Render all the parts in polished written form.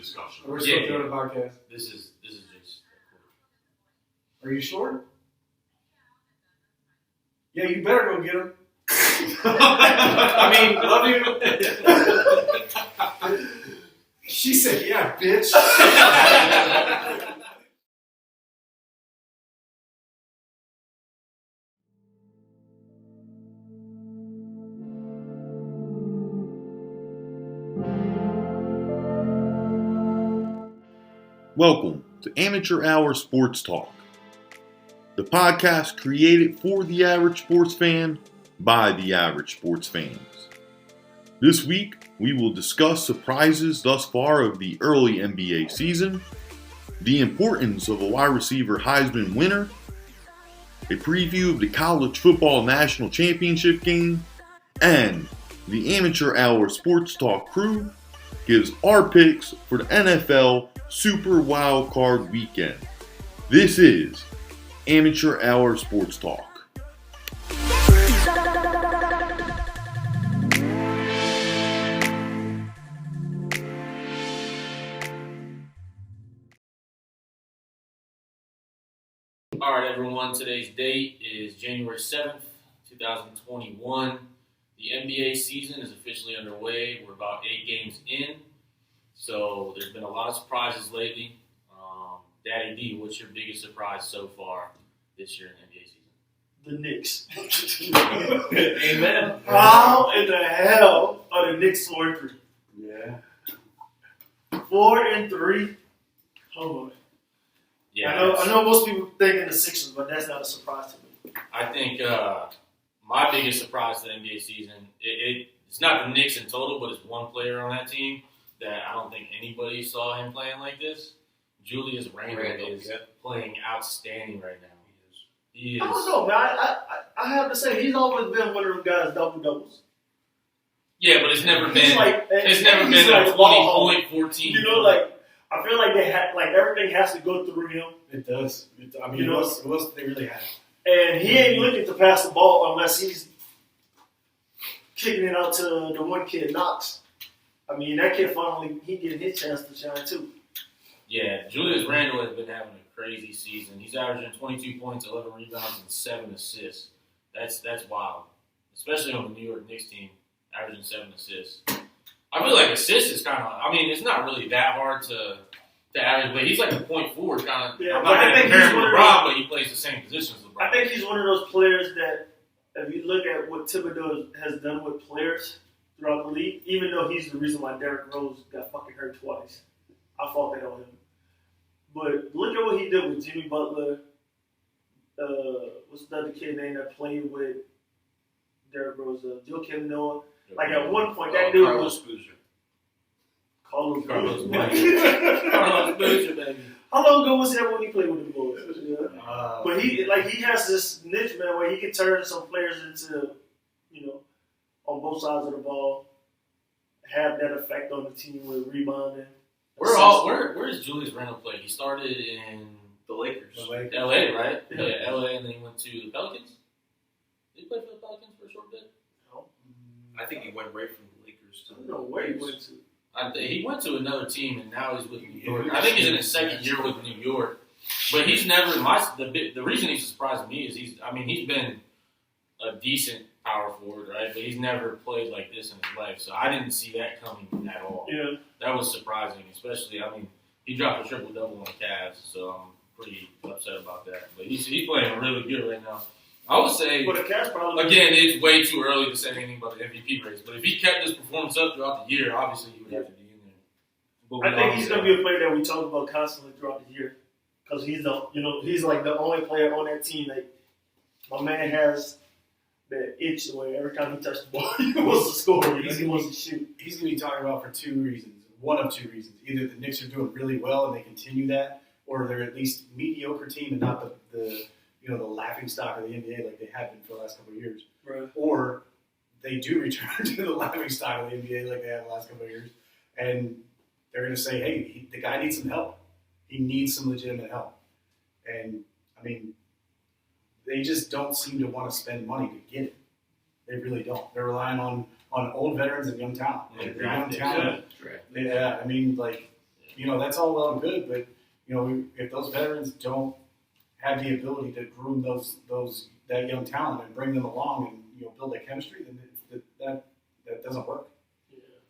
discussion. We're still doing a podcast. This is just. Are you sure? Yeah, you better go get him. I mean, love you. She said, "Yeah, bitch." Welcome to Amateur Hour Sports Talk, the podcast created for the average sports fan by the average sports fans. This week, we will discuss surprises thus far of the early NBA season, the importance of a wide receiver Heisman winner, a preview of the college football national championship game, and the Amateur Hour Sports Talk crew gives our picks for the NFL Super Wild Card Weekend. This is Amateur Hour Sports Talk. All right, everyone. Today's date is January 7th, 2021. The NBA season is officially underway. We're about 8 games in. So there's been a lot of surprises lately. Daddy D, what's your biggest surprise so far this year in the NBA season? The Knicks. Amen. How in the hell are the Knicks 4-3? Yeah. 4-3. Hold on. Yeah, I know most people thinking the Sixers, but that's not a surprise to me. I think my biggest surprise to the NBA season, it's not the Knicks in total, but it's one player on that team that I don't think anybody saw him playing like this. Julius Randle is playing outstanding right now. He is. I don't know, man. I have to say, he's always been one of those guys double-doubles. Yeah, but it's never been. He's like, it's never he's been like a 20-point, 14. You know, like, I feel like everything has to go through him. It does. I mean, You know, what else do they really have? And he ain't looking to pass the ball unless he's kicking it out to the one kid, Knox. I mean, that kid finally, he getting his chance to shine, too. Yeah, Julius Randle has been having a crazy season. He's averaging 22 points, 11 rebounds, and 7 assists. That's wild, especially on the New York Knicks team, averaging 7 assists. I feel like assists is kind of, I mean, it's not really that hard to average, but he's like a point forward kind of. Yeah, I'm not going to compare him to LeBron, but he plays the same position as LeBron. I think he's one of those players that, if you look at what Thibodeau has done with players throughout the league, even though he's the reason why Derrick Rose got fucking hurt twice, I fault that on him. But look at what he did with Jimmy Butler. What's the other kid name that played with Derrick Rose? Joakim Noah. Like at one point, that dude Carlos was Boozer. Carlos Carlos Boozer. Carlos Boozer, baby. How long ago was that when he played with the Bulls? But he has this niche, man, where he can turn some players into, on both sides of the ball, have that effect on the team with rebounding. Where does Julius Randle play? He started in The Lakers. LA, right? Yeah. LA, and then he went to the Pelicans. Did he play for the Pelicans for a short bit? No. I think he went right from the Lakers to I don't know where he went to. He went to another team, and now he's with New York. I think he's in his second year with New York. But he's never the reason he's surprised me is he's been a decent power forward, right? But he's never played like this in his life, so I didn't see that coming at all. Yeah. That was surprising, especially, he dropped a triple-double on the Cavs, so I'm pretty upset about that. But he's playing really good right now. I would say, But the Cavs probably again, it's way too early to say anything about the MVP race, but if he kept his performance up throughout the year, obviously he would have to be in there. But I think he's going to be a player that we talk about constantly throughout the year. Because he's like the only player on that team that my man has that itch where every time he touches the ball, he wants to score. He wants to shoot. He's going to be talking about for 2 reasons. One of 2 reasons. Either the Knicks are doing really well and they continue that, or they're at least mediocre team and not the laughing stock of the NBA like they have been for the last couple of years. Right. Or they do return to the laughing stock of the NBA like they have the last couple of years, and they're going to say, hey, the guy needs some help. He needs some legitimate help. And, I mean, they just don't seem to want to spend money to get it. They really don't. They're relying on old veterans and young talent. Yeah, Young talent. Yeah, I mean, like, that's all well and good, but if those veterans don't have the ability to groom that young talent and bring them along and build that chemistry, then that doesn't work.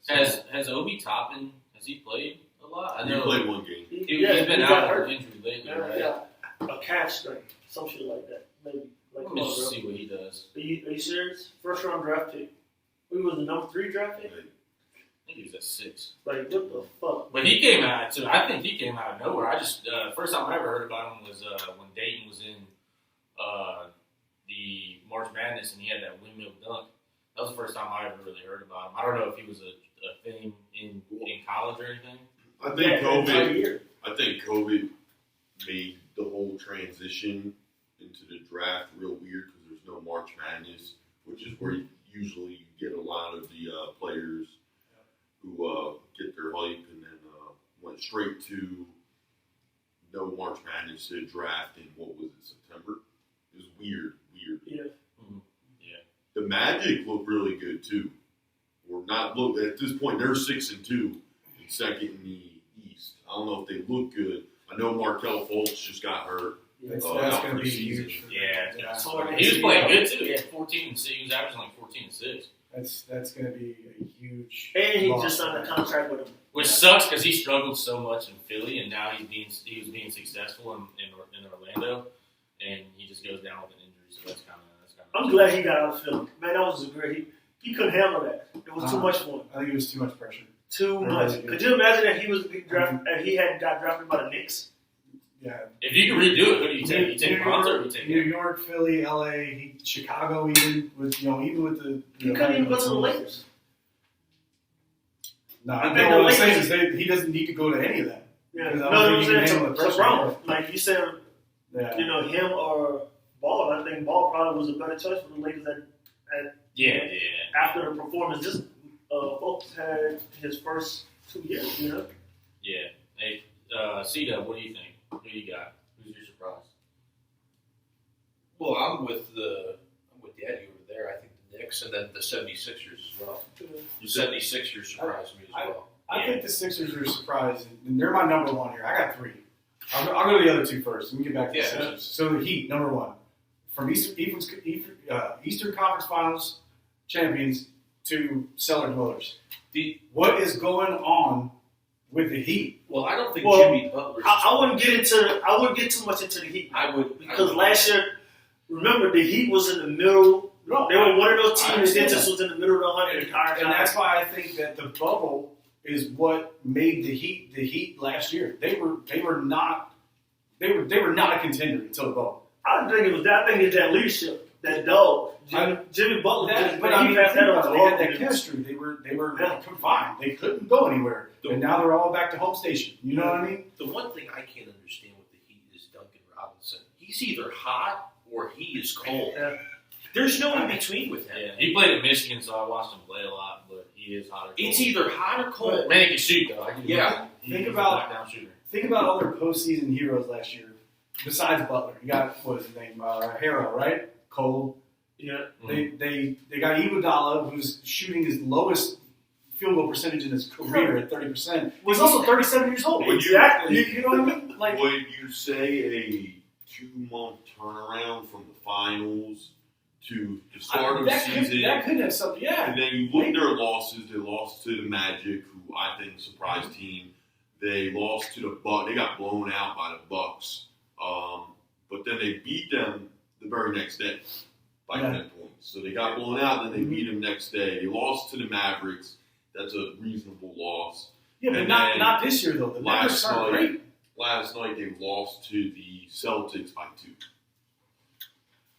Has Obi Toppin, has he played a lot? I He know played one game. he's been out with injury lately, right? Yeah, a calf strain, some shit like that, maybe. Like, Let me just see what he does. Are you serious? First round draft pick. Who was the number 3 draft pick? I think he was at 6. Like, what the fuck? But he came out too. I think he came out of nowhere. I just first time I ever heard about him was when Dayton was in the March Madness and he had that windmill dunk. That was the first time I ever really heard about him. I don't know if he was a thing in college or anything. I think Year. I think COVID made the whole transition into the draft real weird because there's no March Madness, which is where usually you get a lot of the players who get their hype, and then went straight to no March Madness to draft in what was it, September? It was weird. Yeah. Mm-hmm. Yeah. The Magic look really good too. At this point they're 6-2 and second in the East. I don't know if they look good. I know Markelle Fultz just got hurt. That's out going to for be season. huge. Yeah. He was playing good too. He had 14 and 6. He was averaging like 14 and 6. That's going to be a huge. And he loss. just signed a contract with him. Which sucks because he struggled so much in Philly, and now he was being successful in Orlando, and he just goes down with an injury. So that's kind of. I'm glad he got out of Philly. Man, that was a great. He couldn't handle that. It was too much for him. I think it was too much pressure. Too much. Could you imagine that he was drafted and he had got drafted by the Knicks? Yeah. If you could redo it, who do you take? You take Bronzer or you take New York, Philly, LA, Chicago, even with the. He couldn't even go to the Lakers. No, I think what I'm saying is he doesn't need to go to any of that. Yeah. Because No, I don't I'm think he can saying handle the to pressure. Brown. Like you said, Yeah. him or Ball. I think Ball probably was a better choice for the Lakers Yeah. after the performance. Just folks had his first 2 years. Yeah. Hey, C-Dub, what do you think? Who you got? Who's your surprise? Well, I'm with Daddy over there. I think the Knicks and then the 76ers as well. The 76ers surprised me as well. I think the Sixers are surprised, and they're my number one here. I got 3. I'll go to the other 2 first. Let me get back to the Sixers. So the Heat, number 1. From Eastern Conference Finals champions to cellar dwellers. What is going on with the Heat? Well, I don't think Well, Jimmy Butler. I wouldn't get too much into the Heat. I would Because last year, remember, the Heat was in the middle. No, They were one of those I teams that understand just was in the middle of the 100 entire And time. that's why I think that the bubble is what made the Heat last year. They were not a contender until the bubble. I think it was that. I think it's that leadership, that dog. Jimmy Butler. But I mean, passed that on. they had that chemistry. They were confined. They couldn't go anywhere. And now they're all back to home station. You know what I mean? The one thing I can't understand with the Heat is Duncan Robinson. He's either hot or he is cold. Yeah. There's no in between with him. Yeah. He played at Michigan, so I watched him play a lot, but he is hot or cold. It's either hot or cold. Man, he can shoot, though. Yeah. He's a knockdown shooter. Think about other postseason heroes last year. Besides Butler, you got what is his name? Harrell, right? Cold. Yeah. They got Iguodala, who's shooting his lowest field goal percentage in his career at 30%. He's also 37 years old. Exactly. You know what I mean? Like, would you say a 2-month turnaround from the finals to the start of the season? That could have something. Yeah. And then you look at their losses. They lost to the Magic, who I think is a surprise team. They lost to the Bucks. They got blown out by the Bucks. But then they beat them the very next day by 10 points. So they got blown out, then they beat them next day. They lost to the Mavericks. That's a reasonable loss. Yeah, but And not this year, though. The Mavericks are great. Last night they lost to the Celtics by 2.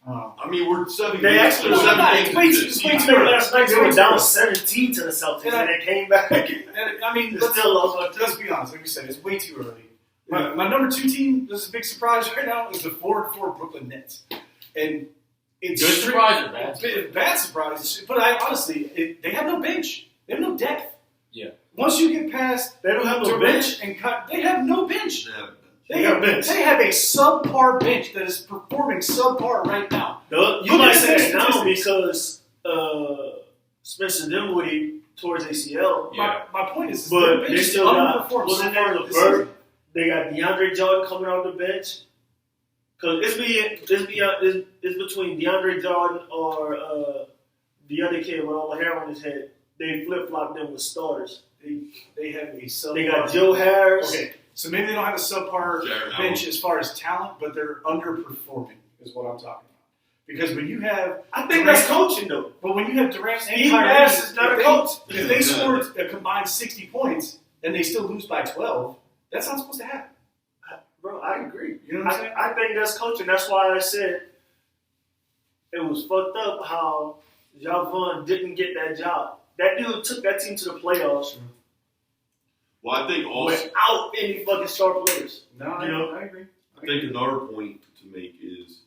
Oh. I mean, we're 7 They games. actually They're won 7 that. games It's way into the too season. early. Last night they were down 17 to the Celtics, Yeah. and they came back. I mean, They still lost. let's be honest. Like we said, it's way too early. My number 2 team, this is a big surprise right now, is the 4-4 Brooklyn Nets. And it's Good surprise or bad? Bad surprise. But honestly, they have no bench. They have no depth. Yeah. Once you get past They don't have no bench bench. and cut, they have no bench. Yeah. They have a subpar bench that is performing subpar right now. You might say that now because Spencer Dinwiddie towards ACL. Yeah. My point is, But their they bench still got underperformed wasn't so there far this LeVert? season. They got DeAndre Jordan coming off the bench. Because it's between DeAndre Jordan or the other kid with all the hair on his head. They flip flop them with starters. They have a subpar. They got Joe Harris. Okay, so maybe they don't have a subpar Jared bench Allen. as far as talent, but they're underperforming, is what I'm talking about. Because when you have, I think that's coaching though. but when you have Durant and Steve Kyrie, Nash is not if a they- coach. If they scored a combined 60 points and they still lose by 12, that's not supposed to happen. Bro, I agree. You know what I'm saying? I think that's coaching. That's why I said it was fucked up how Javon didn't get that job. That dude took that team to the playoffs Well, I think also, without any fucking star players. No, You know? I agree. I think another point to make is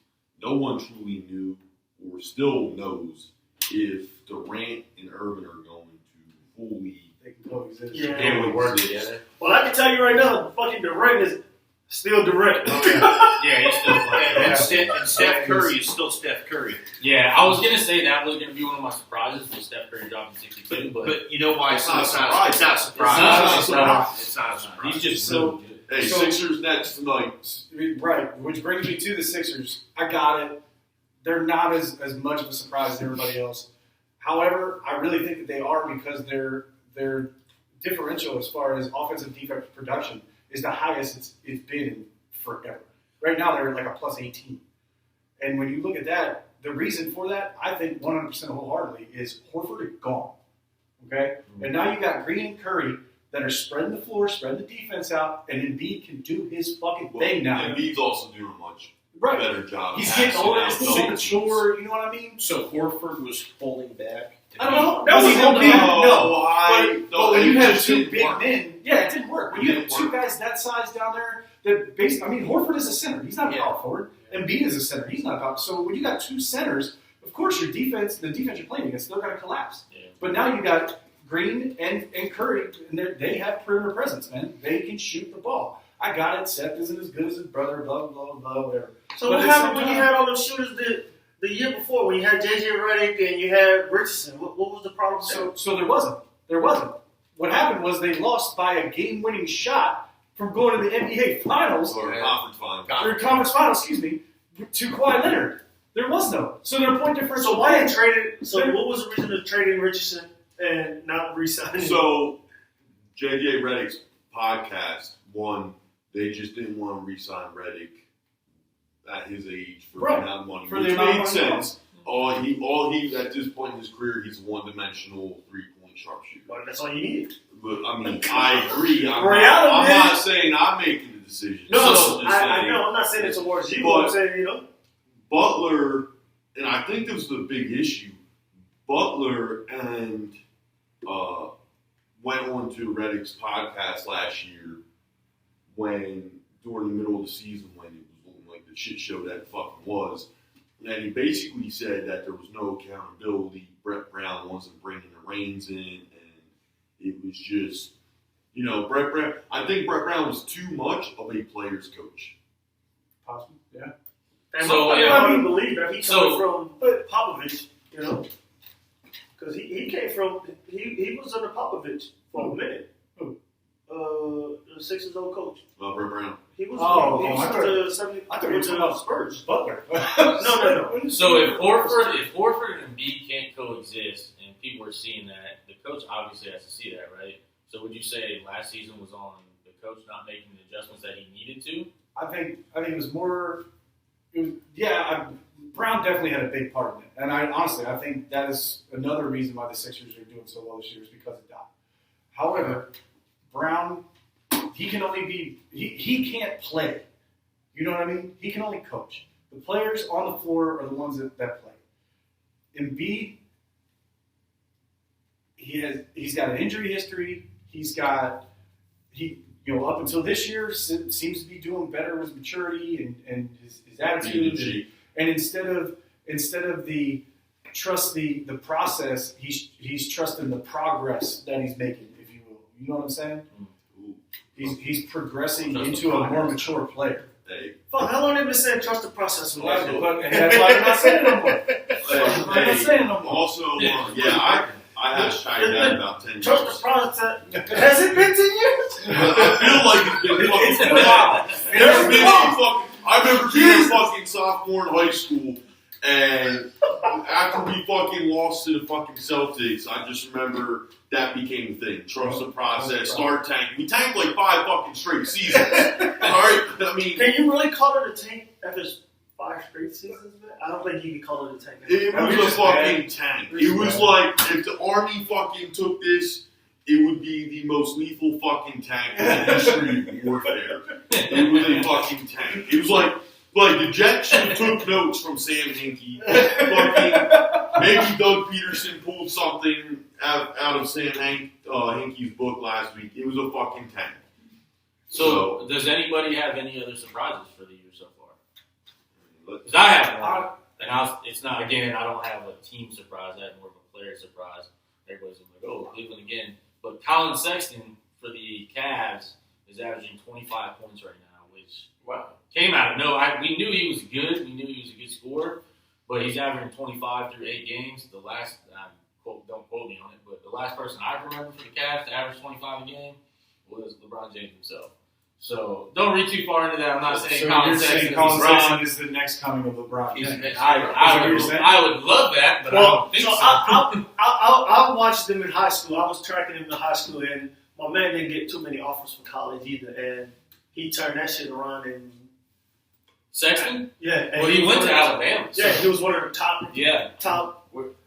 no one truly knew or still knows if Durant and Irvin are going to fully They can coexist. Yeah. They would work together. Well, I can tell you right now, fucking Durant is still Durant. Yeah, he's still playing. Yeah. And Steph Curry is still Steph Curry. Yeah, I was gonna say that was gonna be one of my surprises with Steph Curry dropping 62, but But you know why it's not a surprise. surprise? It's not a It's surprise. not a surprise. It's not a surprise. he's just So- really good. Hey, So- Sixers next tonight. Right, which brings me to the Sixers. I got it. They're not as much of a surprise as everybody else. However, I really think that they are because their differential as far as offensive defensive production is the highest it's been in forever. Right now, they're like a plus 18. And when you look at that, the reason for that, I think 100% wholeheartedly, is Horford is gone. Okay? And now you got Green and Curry that are spreading the floor, spreading the defense out, and Embiid can do his fucking thing now. And Embiid's also doing a much Right. better job. He's of getting passing older, out he's those getting options. mature, you know what I mean? So Horford was holding back. I don't know. That was Was he holding back? No, But when you have two didn't big work. men, yeah, it didn't work. When you have Didn't two work. guys that size down there, that basically, I mean, Horford is a center. He's not a power forward. Embiid is a center. He's not a power. So when you got two centers, of course your defense, the defense you're playing against, they're going to collapse. Yeah. But now you got Green and Curry, and they have perimeter presence, man. They can shoot the ball. I got it. Seth isn't as good as his brother. Blah blah blah blah. Whatever. So But what at the happened same when you time- had all those shooters the year before, when you had JJ Redick and you had Richardson? What was the problem there? So there wasn't. There wasn't. What happened was they lost by a game-winning shot from going to the NBA Finals, Or conference finals. or conference finals, excuse me, to Kawhi Leonard. There was no. So their point difference. So why they traded? So what was the reason of trading Richardson and not re-signing? So, JJ Redick's podcast, one, they just didn't want to re-sign Redick at his age for Right. the amount of money, For the which amount of made money. sense. All he at this point in his career, he's a one-dimensional three-point sharpshooter. Well, that's all you need. But I mean, I agree. I'm Ray Allen not, I'm did. not saying I'm making the decision. No, I'm just I saying know. I'm not saying it towards you. But- I'm saying, you know. Butler, and I think this was the big issue. Butler and went on to Redick's podcast last year when during the middle of the season when it was looking like the shit show that it fucking was, and he basically said that there was no accountability. Brett Brown wasn't bringing the reins in, and it was just, Brett Brown. I think Brett Brown was too much of a player's coach. Possible. Yeah. And So, I yeah. don't believe that he So- coming from Popovich, you know, because he came from he was under Popovich for a minute. Who? The Sixers old coach. Brett Brown. He was. Oh, he I was thought- the 70. I thought you were talking about Spurs. Butler. No. So if Horford and Embiid can't coexist, and people are seeing that, the coach obviously has to see that, right? So would you say last season was on the coach not making the adjustments that he needed to? I think it was more. Brown definitely had a big part in it, and I think that is another reason why the Sixers are doing so well this year is because of that. However, Brown, he can only be he can't play. You know what I mean? He can only coach. The players on the floor are the ones that play. Embiid, he's got an injury history. Up until this year, seems to be doing better with his maturity and his attitude. And instead of the trust the process, he's trusting the progress that he's making, if you will. You know what I'm saying? He's progressing into a more mature player. Hey, Fuck, how long have they been saying trust the process? Also- And that's why I'm not saying it no more. I'm not saying no more. Also, Yeah. I hashtag that about 10 years. Trust the process. Has it been 10 years? I feel like it's been fucking It's been a while. It's been I remember being a fucking sophomore in high school, and after we fucking lost to the fucking Celtics, I just remember that became a thing. Trust the process, start tanking. We tanked like 5 fucking straight seasons. Alright? I mean, Can you really call it a tank after 5 straight seasons, man? I don't think you can call it a tank. it was a fucking tank. It was like, if the Army fucking took this, it would be the most lethal fucking tank in the history of warfare. It was a fucking tank. It was like the Jets should have took notes from Sam Hinkie. Fucking, maybe Doug Peterson pulled something out of Sam Hinkie's book last week. It was a fucking tank. So, does anybody have any other surprises for the year so far? Because I have one. And it's not, again, I don't have a team surprise. I have more of a player surprise. Everybody's like, oh, Cleveland again. But Colin Sexton for the Cavs is averaging 25 points right now, which came out of nowhere. We knew he was good. We knew he was a good scorer. But he's averaging 25 through 8 games. The last, don't quote me on it, but the last person I remember for the Cavs to average 25 a game was LeBron James himself. So don't read too far into that. I'm not saying Colin Sexton is the next coming of LeBron. I would love that, but I don't think so. I watched them in high school. I was tracking him in high school, and my man didn't get too many offers from college either. And he turned that shit around. And Sexton? Yeah. And well, he went to Alabama. Yeah, he was one of the top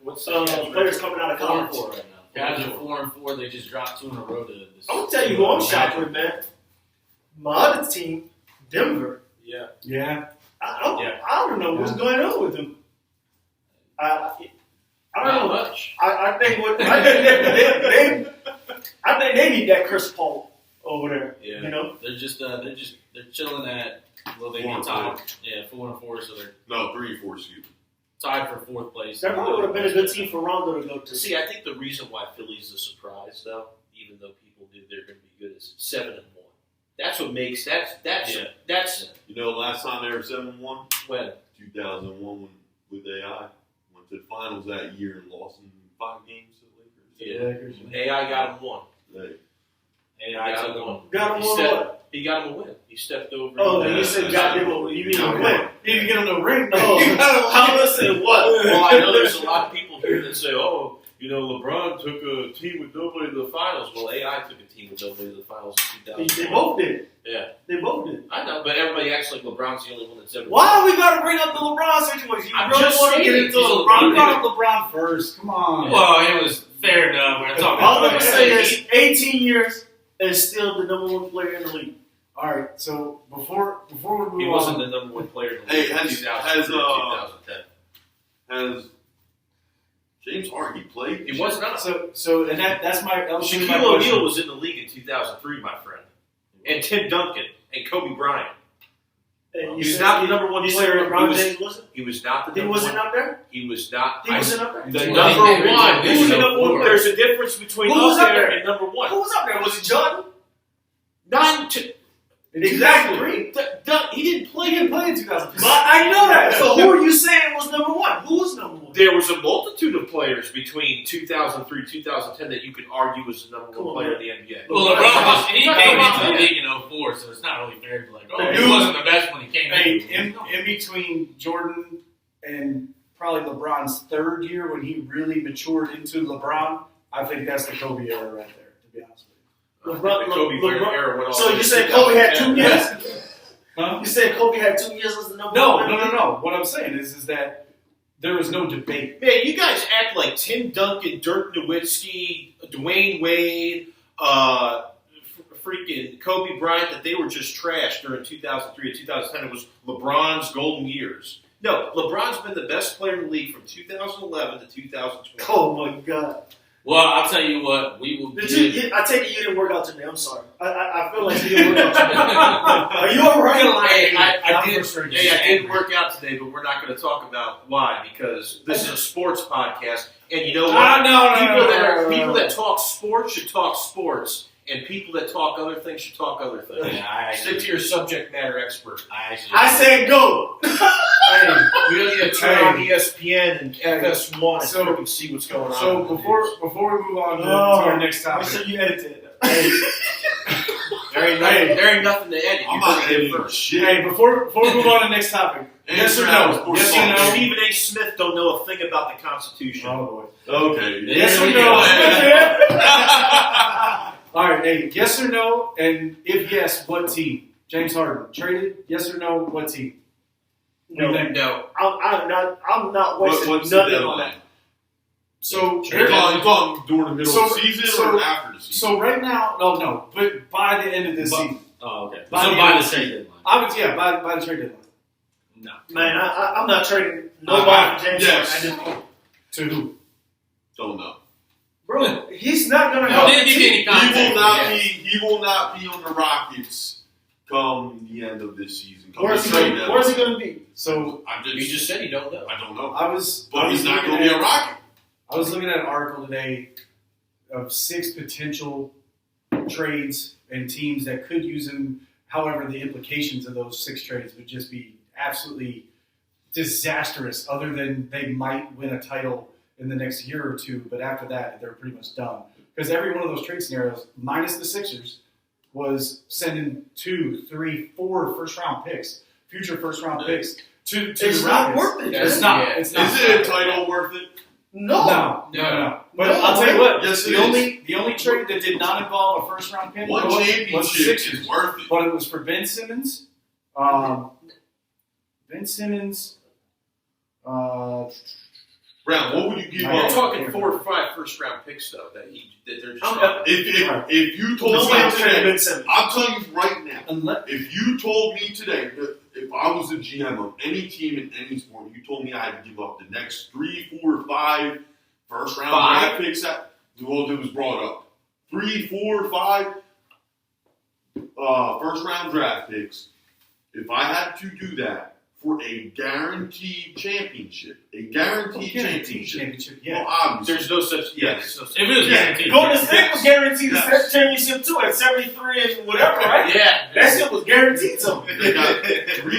What's players coming out of college. 4-4 right now. Guys are 4-4. They just dropped 2 in a row to this. I'm gonna tell you who I'm shocked with, man. My other team, Denver. Yeah. I don't know what's going on with them. I don't know much. I think they need that Chris Paul over there. Yeah. You know, they're chilling at. Well, they get tied. Yeah, 4-4, so they're 3-4, excuse me. tied for 4th place. that probably would have been a good team for Rondo to go to. See, I think the reason why Philly's a surprise, though, even though people knew they're going to be good, is 7-1. That's what makes that's. You know, last time they were 7-1, When 2001, with AI went to the finals that year and lost in 5 games to the Lakers. AI got him 1. AI took one. Got him on what? He got him a win. He stepped over. Oh, you said got him a win. You mean a win? He didn't get him no ring. How listen what? Well, I know there's a lot of people here that say, oh, LeBron took a team with nobody to the finals. Well, AI took a team with nobody to the finals in 2000. They both did. Yeah. They both did. I know, but everybody acts like LeBron's the only one that's ever. Why we got to bring up the LeBron situation? I'm really just want to saying get into he's LeBron. You brought up LeBron first. Come on. Well, it was fair enough. We're talking All I'm about going to say is 18 years and still the number 1 player in the league. All right. So before we move on, He wasn't the number 1 player in the league in 2010. Has James Harden played? He was not. So and that's my Shaquille O'Neal was in the league in 2003, my friend, and Tim Duncan and Kobe Bryant. And He was not the number 1 player. LeBron James wasn't? He was not the He number wasn't 1. up there? He was not. He wasn't up there? The Well, number they did 1. Who's the number 1? There's a difference between Who was up up there there? and number 1. Who was up there? Was it Jordan? Not to, Exactly. he didn't play. He didn't play in 2003. But I know that. So who are you saying was number 1? Who was number 1? There was a multitude of players between 2003 2010 that you could argue was the number 1 player in the NBA. Well, LeBron he came into the league in 04, so it's not really fair to he wasn't the best when he came in. In between Jordan and probably LeBron's 3rd year when he really matured into LeBron, I think that's the Kobe era right there, to be honest with you. The Kobe era went all So the way you to said Kobe had 2 years? Huh? You said Kobe had 2 years as the number 1 player? No. What I'm saying is that there is no debate. Man, you guys act like Tim Duncan, Dirk Nowitzki, Dwayne Wade, freaking Kobe Bryant, that they were just trash during 2003 to 2010. It was LeBron's golden years. No, LeBron's been the best player in the league from 2011 to 2020. Oh, my God. Well, I'll tell you what, we will I take it you didn't work out today. I'm sorry. I feel like you didn't work out today. Are you all right? Hey, I didn't work out today, but we're not going to talk about why, because this is a sports podcast, and you know what? People that talk sports should talk sports, and people that talk other things should talk other things. Yeah, Stick to your subject matter expert. I said go. We don't need to turn on ESPN and FS1 So so we can see what's going on. So before we move on to our next Make topic, sure you edit it. There ain't nothing to edit. I'm You not heard it editing first. shit. hey, before we move on to the next topic, yes or no? Yes or no? Stephen A. Smith don't know a thing about the Constitution. Oh boy. Okay. Yes or no? All right, hey, yes or no? And if yes, what team? James Harden traded? Yes or no? What team? No, No. I'm not wasting What's the nothing on deadline? that. So You're talking during the middle of the season or after the season? So right now, no, but by the end of this season, Oh, okay. By So the by end the of trade deadline. I would by the trade deadline. No. Man, I'm not trading nobody for James yes. Harden at this point. To who? Don't know. Bro, he's not going to No, help didn't the give you any team. context. He will not be on the Rockets come the end of this season. Where's he going to be? So You just said you don't know. I don't know. I He's not going to be a Rocket. I was looking at an article today of 6 potential trades and teams that could use him. However, the implications of those 6 trades would just be absolutely disastrous, other than they might win a title in the next year or two, but after that, they're pretty much done. Because every one of those trade scenarios, minus the Sixers, was sending 2, 3, 4 first-round picks, future first-round picks, to It's the not Rockets. worth it. It's not. It's not. Is it a title worth it? No. No. But No, I'll tell you what. Yes, the only trade that did not involve a first round pick One was the championship Sixers, is worth it. but it was for Ben Simmons. Ben Simmons. Brown, what would you give You're up? talking 4 or 5 first-round picks, though, that they're just I'm not. If you told Nobody me traded today, Ben Simmons. I'm telling you right now, Unless, if you told me today that if I was a GM of any team in any sport, you told me I had to give up the next 3, 4, 5 first round draft picks that it was brought up. 3, 4, 5 first round draft picks. If I had to do that for a guaranteed championship, championship, yeah. well, obviously, There's no such. Yes. there's no such. If it was guaranteed. Golden State was guaranteed the Yes. championship too at 73 and whatever, right? Yeah. That shit was guaranteed to them. they got 3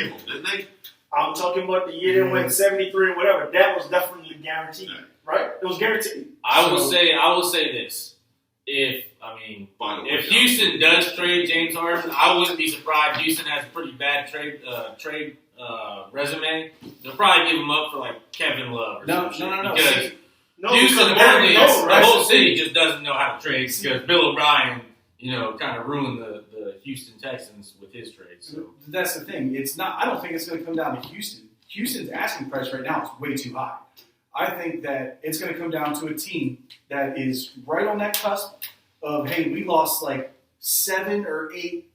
of them, didn't they? I'm talking about the year they went 73 and whatever. That was definitely guaranteed, right? It was guaranteed. I will say this. If Houston does trade James Harden, I wouldn't be surprised. Houston has a pretty bad trade resume. They'll probably give him up for like Kevin Love or No. Because No, Houston because apparently, no, the right? whole city just doesn't know how to trade because Bill O'Brien, kind of ruined the Houston Texans with his trades. So. That's the thing. It's not. I don't think it's going to come down to Houston. Houston's asking price right now is way too high. I think that it's going to come down to a team that is right on that cusp of, hey, we lost like 7 or 8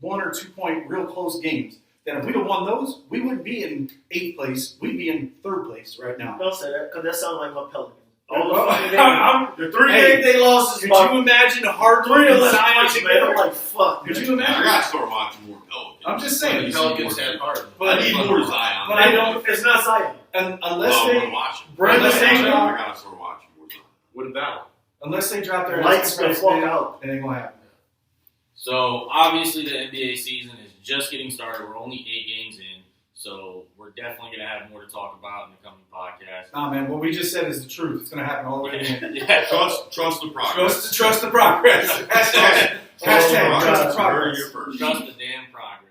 1 or 2 point real close games. That if we'd have won those, we wouldn't be in 8th place. We'd be in 3rd place right now. Don't say that because that sounds like my Pelicans. The 3 games they lost is Could my you imagine Harden 3 and 11 Zion points, man. I'm like, fuck. Could man. you I imagine? gotta start watching more Pelicans. I'm just saying. The Pelicans had Harden. But I need more Zion. But I don't. It's not Zion. Unless I'm they gonna watch him. Brandon unless they Ingram. drop, I gotta start watching more Zion. What about? unless they drop their Lights asking gonna price walk bid, out. it ain't gonna happen. So obviously the NBA season is just getting started. We're only 8 games in, so we're definitely gonna have more to talk about in the coming podcast. Nah, man, what we just said is the truth. It's gonna happen all the way to the end. Yeah. Trust the progress. Trust the progress. Hashtag trust the Heard progress. it first. Trust the damn progress.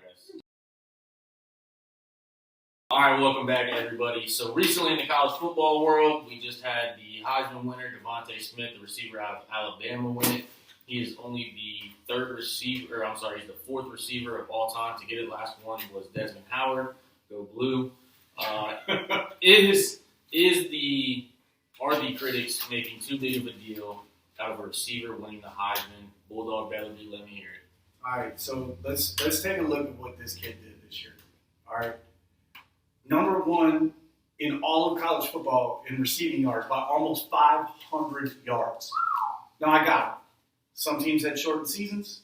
All right, welcome back, everybody. So recently in the college football world, we just had the Heisman winner, Devonta Smith, the receiver out of Alabama, win it. He is only the he's the 4th receiver of all time to get it. Last one was Desmond Howard. Go Blue. Is the RB critics making too big of a deal out of a receiver winning the Heisman? Bulldog Bellaby, let me hear it. All right, so let's take a look at what this kid did this year. All right, number 1 in all of college football in receiving yards by almost 500 yards. Now I got it. Some teams had shortened seasons,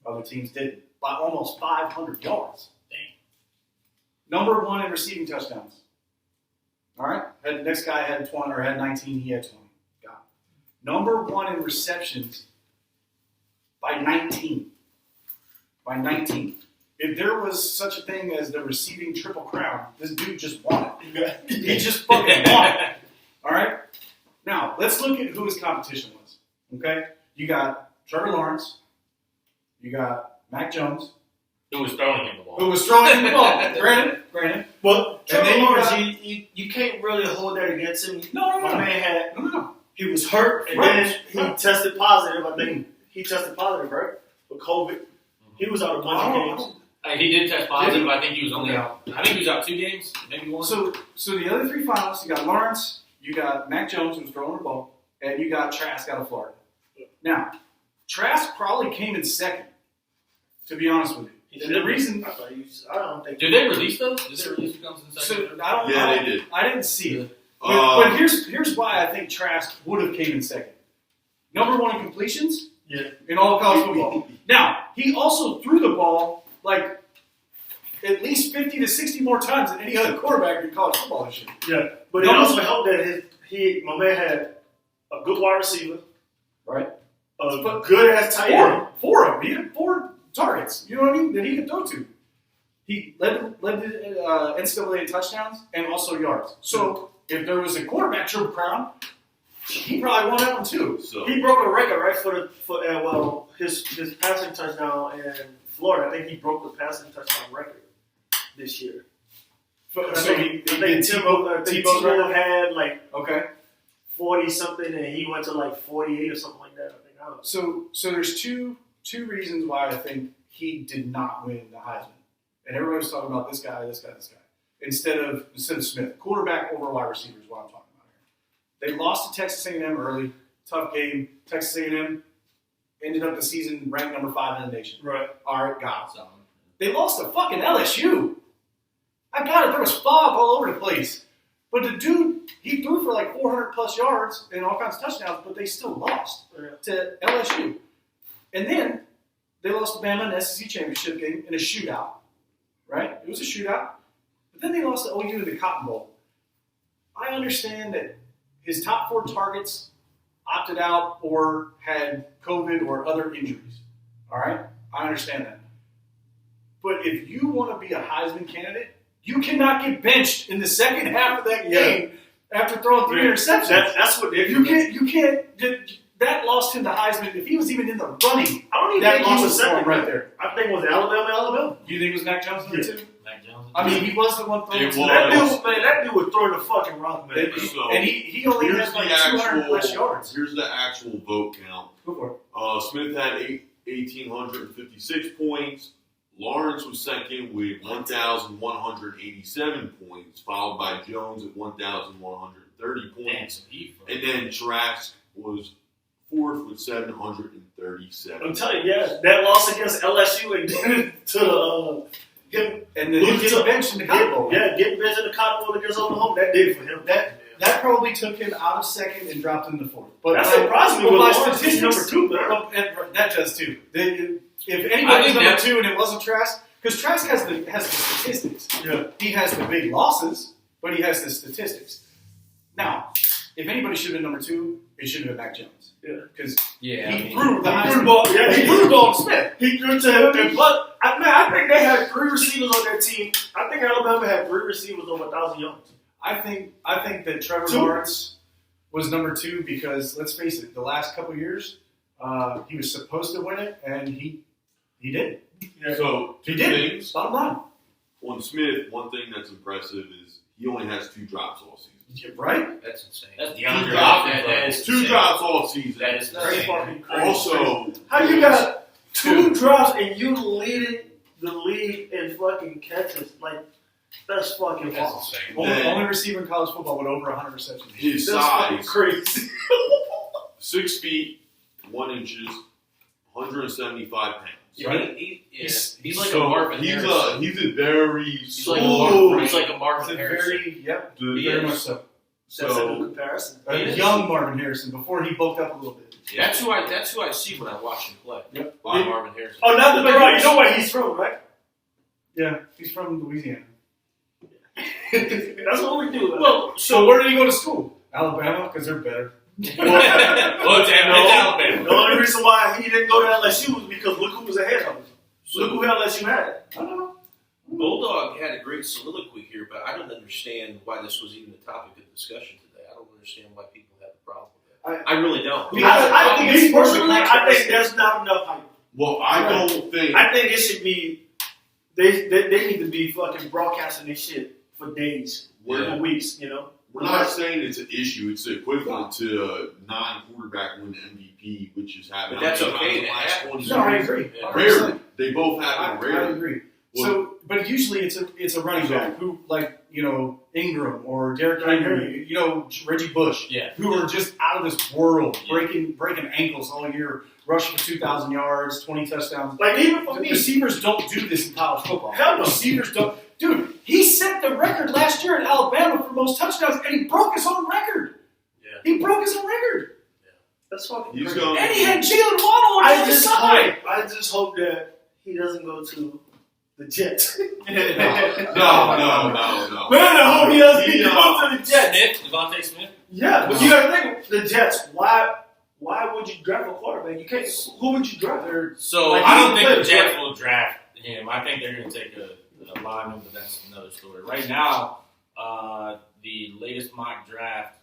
other teams didn't. By almost 500 yards. Dang. Number 1 in receiving touchdowns. All right, the next guy had 20 or had 19. He had 20. Got it. Number 1 in receptions by 19. By 19. if there was such a thing as the receiving triple crown, this dude just won it. He just fucking won it. All right? Now, let's look at who his competition was. Okay? You got Trevor Lawrence. You got Mac Jones. Who was throwing him the ball. Granted. But And then Trevor Lawrence, you you can't really hold that against him. No. My man had, No. he was hurt, and then he tested positive. I think he tested positive, right? For COVID. He was out a bunch of games. He did test positive. I think he was only out. I think he was out 2 games, maybe 1. So the other 3 finalists, you got Lawrence, you got Mac Jones, who was throwing the ball, and you got Trask out of Florida. Now, Trask probably came in second, to be honest with you. And the reason I don't think. Did they release those? Did they release who comes in second? They did. I didn't see it. But here's why I think Trask would have came in second. Number 1 in completions in all of college football. Now, he also threw the ball like at least 50 to 60 more times than any other quarterback in college football this year. Yeah, but it also helped that my man had a good wide receiver, right? A good ass tight end. 4 of them. He had 4 targets. You know what I mean? That he could throw to. He led the NCAA in touchdowns and also yards. So if there was a quarterback triple crown, he probably won that one too. So he broke a record, right, for his passing touchdown in Florida. I think he broke the passing touchdown record this year. I think Tebow had like 40 something, and he went to like 48 or something like that. I think. I don't know. So there's two reasons why I think he did not win the Heisman, and everybody was talking about this guy, instead of Smith, quarterback over wide receiver is what I'm talking about here. They lost to Texas A&M early, tough game. Texas A&M ended up the season ranked number 5 in the nation. Right. All right, got it. They lost to fucking LSU. I got it. There was fog all over the place. But the dude, he threw for like 400 plus yards and all kinds of touchdowns, but they still lost to LSU. And then they lost to Bama in the SEC championship game in a shootout. Right? It was a shootout. But then they lost to OU in the Cotton Bowl. I understand that his top 4 targets opted out or had COVID or other injuries. All right? I understand that. But if you want to be a Heisman candidate, you cannot get benched in the second half of that game after throwing 3 interceptions. That's what they you can't. That lost him the Heisman. If he was even in the running, I don't even think he was second right there. I think it was Alabama. You think it was Mac Jones number 2? Mac Jones. I mean, he was the one throwing. That dude was throwing the fucking rock, man. And he only had like 200 plus yards. Here's the actual vote count. Go for it. Smith had 1,856 points. Lawrence was second with 1,187 points, followed by Jones at 1,130 points. And then Trask was 4th with 737. I'm telling you, that loss against LSU and to getting benched in the Cotton Bowl. Getting benched in the Cotton Bowl against Oklahoma, that did it for him. That probably took him out of second and dropped him to 4th. But that surprised me. By statistics, number 2, that does too. If anybody was number 2 and it wasn't Trask, because Trask has the statistics. Yeah. He has the big losses, but he has the statistics. Now, if anybody should have been number 2, it should have been Mac Jones. Yeah. Because he threw the ball. Yeah, he threw the ball to Smith. He threw to him. But I think they had 3 receivers on their team. I think Alabama had 3 receivers over 1,000 yards. I think that Trevor Lawrence was number 2 because, let's face it, the last couple of years, he was supposed to win it, and he did. Yeah. So, he did. Things. Bottom line. On Smith, one thing that's impressive is he only has 2 drops all season. Yeah, right? That's insane. That's DeAndre. 2 drops all season. That is fucking crazy. Also, how you got 2 drops and you leading the league in fucking catches? Like, that's fucking awesome. Only receiver in college football with over 100 receptions. His that's size, crazy. 6 feet, 1 inches, 175 pounds. Yeah, right? He's like a Marvin Harrison. He's a very he's like a Marvin Harrison. Very much so. That's a good comparison. A young Marvin Harrison before he bulked up a little bit. Yeah. That's who I see when I watch him play. Yep. Marvin Harrison. Oh, not the right. You know where he's from, right? Yeah, he's from Louisiana. That's what we do. Well, so where did he go to school? Alabama, because they're better. It's Alabama. The only reason why he didn't go to LSU was because look who was ahead of him. Look who hell let you have it. I don't know. Bulldog had a great soliloquy here, but I don't understand why this was even a topic of discussion today. I don't understand why people have a problem with it. I really don't. I think it's personally, I think there's not enough hype. Well, I don't think. I think it should be. They need to be fucking broadcasting this shit for days, for weeks. You know. We're not saying it's an issue. It's the equivalent to a non-quarterback win MVP, which is happening. But that's okay to have. No, I agree. Rarely. They both happen rarely. I agree. So, but usually it's a running back who, like, Ingram or Derrick Henry, Reggie Bush, who are just out of this world, breaking ankles all year, rushing for 2,000 yards, 20 touchdowns. Like, even for me, receivers don't do this in college football. Hell no. Receivers don't. Dude, he set the record last year in Alabama for most touchdowns, and he broke his own record. Yeah. He broke his own record. That's fucking He's crazy. going. And he had Jalen Waddle on the other side. I just hope that he doesn't go to the Jets. No. Man, I hope he doesn't go to the Jets. Devonta Smith. Yeah, but you gotta think, the Jets, why would you draft a quarterback? You can't. Who would you draft? So Like, I don't he's think the played Jets will draft him. I think they're going to take a lineman, but that's another story. Right now, the latest mock draft,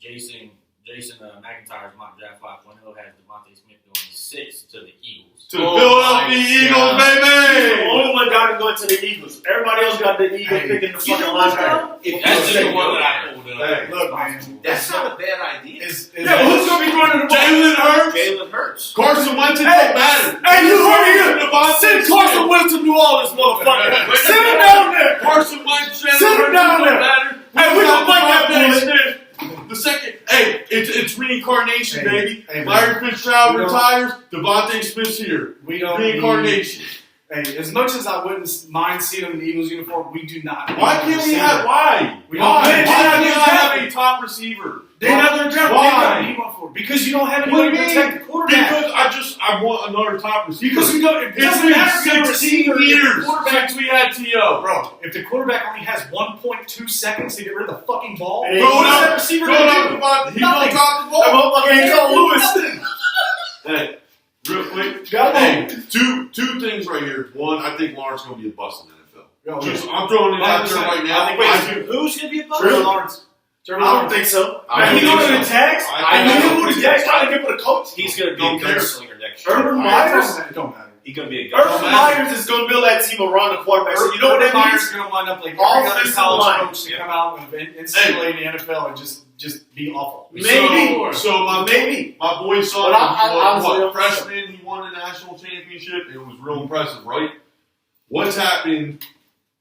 Jason McIntyre's mock draft 5.0 has Devonta Smith going 6 to the Eagles. To the Philadelphia Eagles, He's the baby! only one got to go to the Eagles. Everybody else got the Eagles picking the fucking linebacker. That's just the one that I pulled up. Hey, look, man. That's not a bad idea. Yeah, but who's going to be running the ball? Jalen Hurts. Carson Wentz, it don't matter. Hey, you heard it? Send Carson Wentz to New Orleans, motherfucker. Send him down there. Carson Wentz, Send him down there. Hey, we gonna play that bullshit. The second, it's reincarnation, baby. Hey, Larry Fitzgerald retires, Devontae Smith's here. We don't Reincarnation. Hey, as much as I wouldn't mind seeing him in the Eagles uniform, we do not. Why can't we have? Why? We Why? don't- Why can't we have a top receiver? They're not going to draft. Why? Because you don't have What anyone do to you protect mean? the quarterback. Because I want another top receiver. Because we don't. It It's doesn't been matter if you're a 16 receiver. years since we had T.O. Bro, if the quarterback only has 1.2 seconds to get rid of the fucking ball, Hey, what Going is that up, receiver going going up to the do? ball. He Nothing. gonna drop the That ball. motherfucker ain't Joe Lewis. Hey, real quick. Got Hey, two things right here. One, I think Lawrence gonna be a bust in the NFL. Oh, Just, I'm throwing it out there right now. Who's going to be a bust? Trevor Lawrence. I don't think so. I He don't going think to so. the Jags? I And you don't know who think the so. Jags trying to get for the coach? He's going to be Don't a care. gunslinger next year. Urban It Myers? don't matter. He's going to be a Urban gunslinger. Myers is going to build that team around the quarterback. So you know what that Myers means? is going to wind up like All every other offensive college line. coach to come out and NCAA in the NFL and just be awful. Maybe. So my boy saw But I honestly don't think so. freshman. He won a national championship. It was real impressive, right? What's happened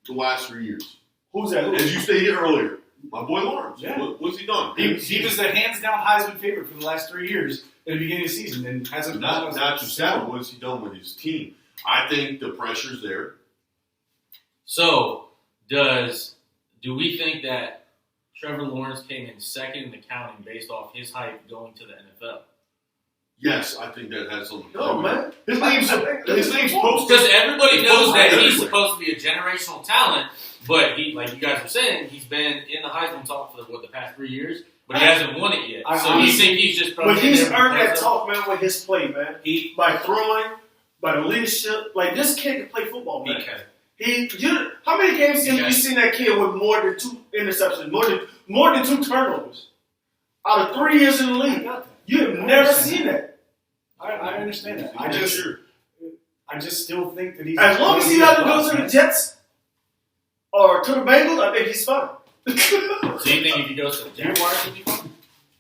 the last 3 years? Who's that? As you stated earlier, my boy Lawrence. Yeah. What's he done? He was the hands-down Heisman favorite for the last 3 years at the beginning of the season and hasn't. Not just that. What's he done with his team? I think the pressure's there. So, do we think that Trevor Lawrence came in second in the counting based off his hype going to the NFL? Yes, I think that has something to do No, with it. man. His name's supposed to. Because everybody knows that he's everywhere. supposed to be a generational talent, but he, like you guys were saying, he's been in the Heisman talk for the past 3 years, but he hasn't won it yet. So you think he's just But probably he's in there earned that because of- talk, man, with his play, man. By throwing, by the leadership. Like, this kid can play football, man. How many games have you seen that kid with more than 2 interceptions, more than 2 turnovers? Out of 3 years in the league. You have never seen that. I understand that. I just still think that he's. As long as he doesn't go to the Jets or to the Bengals, I think he's fine. So you think if he goes to the Jaguars, he'll be fine?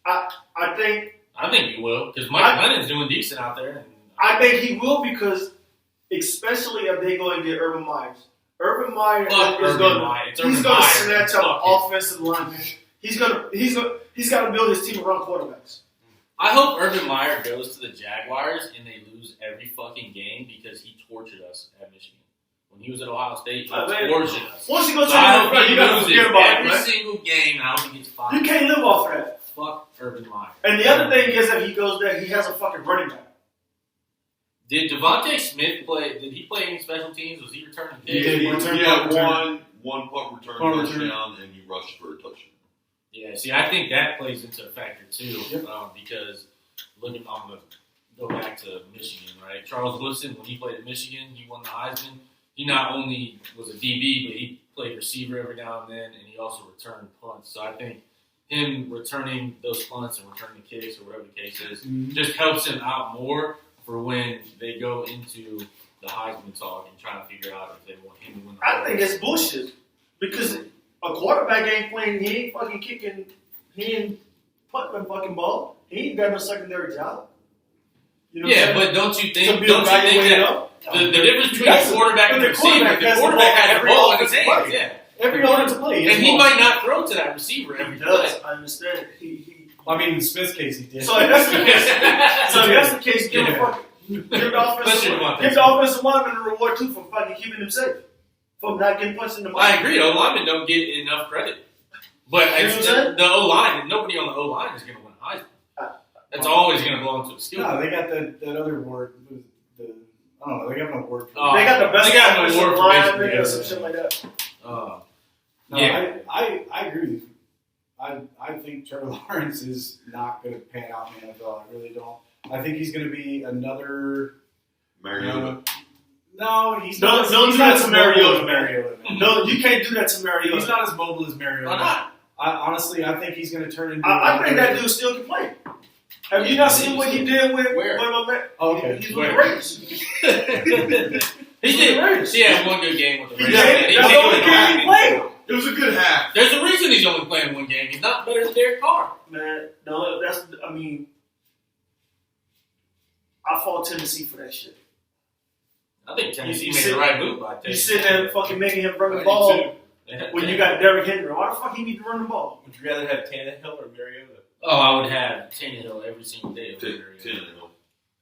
I think he will, because Mike Lennon's doing decent out there. And, I think he will because, especially if they go and get Urban Myers. Urban Myers is going to snatch up offensive linemen. He's got to build his team around quarterbacks. I hope Urban Meyer goes to the Jaguars and they lose every fucking game because he tortured us at Michigan. When he was at Ohio State, he tortured us. Once you go to So I hope the NFL, he you got to loses forget about it. every Man. single game, and I hope he gets fired. You can't live off of that. Fuck Urban Meyer. And the other thing is, if he goes there, he has a fucking running back. Did Devonta Smith play? Did he play any special teams? Was he returning kicks? He had one punt return touchdown, and he rushed for a touchdown. Yeah, see, I think that plays into a factor too, because looking on go back to Michigan, right? Charles Woodson, when he played at Michigan, he won the Heisman. He not only was a DB, but he played receiver every now and then, and he also returned punts. So I think him returning those punts and returning kicks or whatever the case is just helps him out more for when they go into the Heisman talk and trying to figure out if they want him to win the Heisman. I think it's bullshit because a quarterback ain't playing. He ain't fucking kicking. He ain't putting the fucking ball. He ain't got no secondary job. You know Yeah, but don't you think that the difference between a quarterback and a receiver, the quarterback has the ball in his hands, every offensive play. And he might not throw to that receiver every play. I understand. I mean, in Smith's case, he did. So if that's the case, give the offensive lineman a reward too for fucking keeping him safe, from not getting punched in the mouth. I agree. O linemen don't get enough credit, but the O line, nobody on the O line is going to win a Heisman. That's always going to belong to a skill. No, they got that other award. I don't know. They got an award for they got the best offensive lineman or some shit like that. I agree with you. I think Trevor Lawrence is not going to pan out in the NFL. I really don't. I think he's going to be another Mariota. No, he's don't not. Don't he's do not that to Mariota. Mariota. No, you can't do that to Mariota. He's not as mobile as Mariota. Why not? Honestly, I think he's going to turn into. I think that dude still can play. Have you not seen what he did with my man? Okay. He's with the Raiders. He had one good game with the Raiders. That's the only game he played. It was a good half. There's a reason he's only playing one game. He's not better than Derek Carr. Man, no, I fought Tennessee for that shit. I think Tennessee made the right move by Tennessee. You sit there and fucking making him run the ball when you got Derrick Henry. Why the fuck he need to run the ball? Would you rather have Tannehill or Mariota? Oh, I would have Tannehill every single day. Tannehill.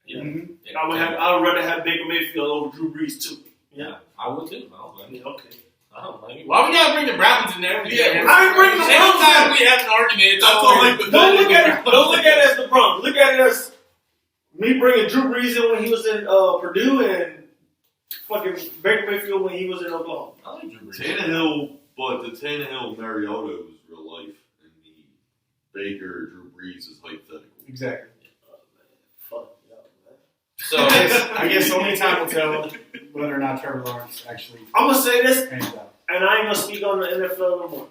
Yeah. Mm-hmm. I would rather have Baker Mayfield over Drew Brees too. Yeah, I would too. Okay. I don't blame you. Why we gotta bring the Browns in there? Yeah, I ain't bringing the Browns in. Anytime we have an argument, it's always Don't look at it as the Browns. Look at it as me bringing Drew Brees in when he was in Purdue and fucking Baker Mayfield when he was in Oklahoma. I like Drew Brees. Tannehill, but the Tannehill Mariota was real life, and the Baker Drew Brees is hypothetical. Exactly. Fuck. So I guess only time will tell whether or not Trevor Lawrence actually. I'm gonna say this, pans out. and I ain't gonna speak on the NFL no more.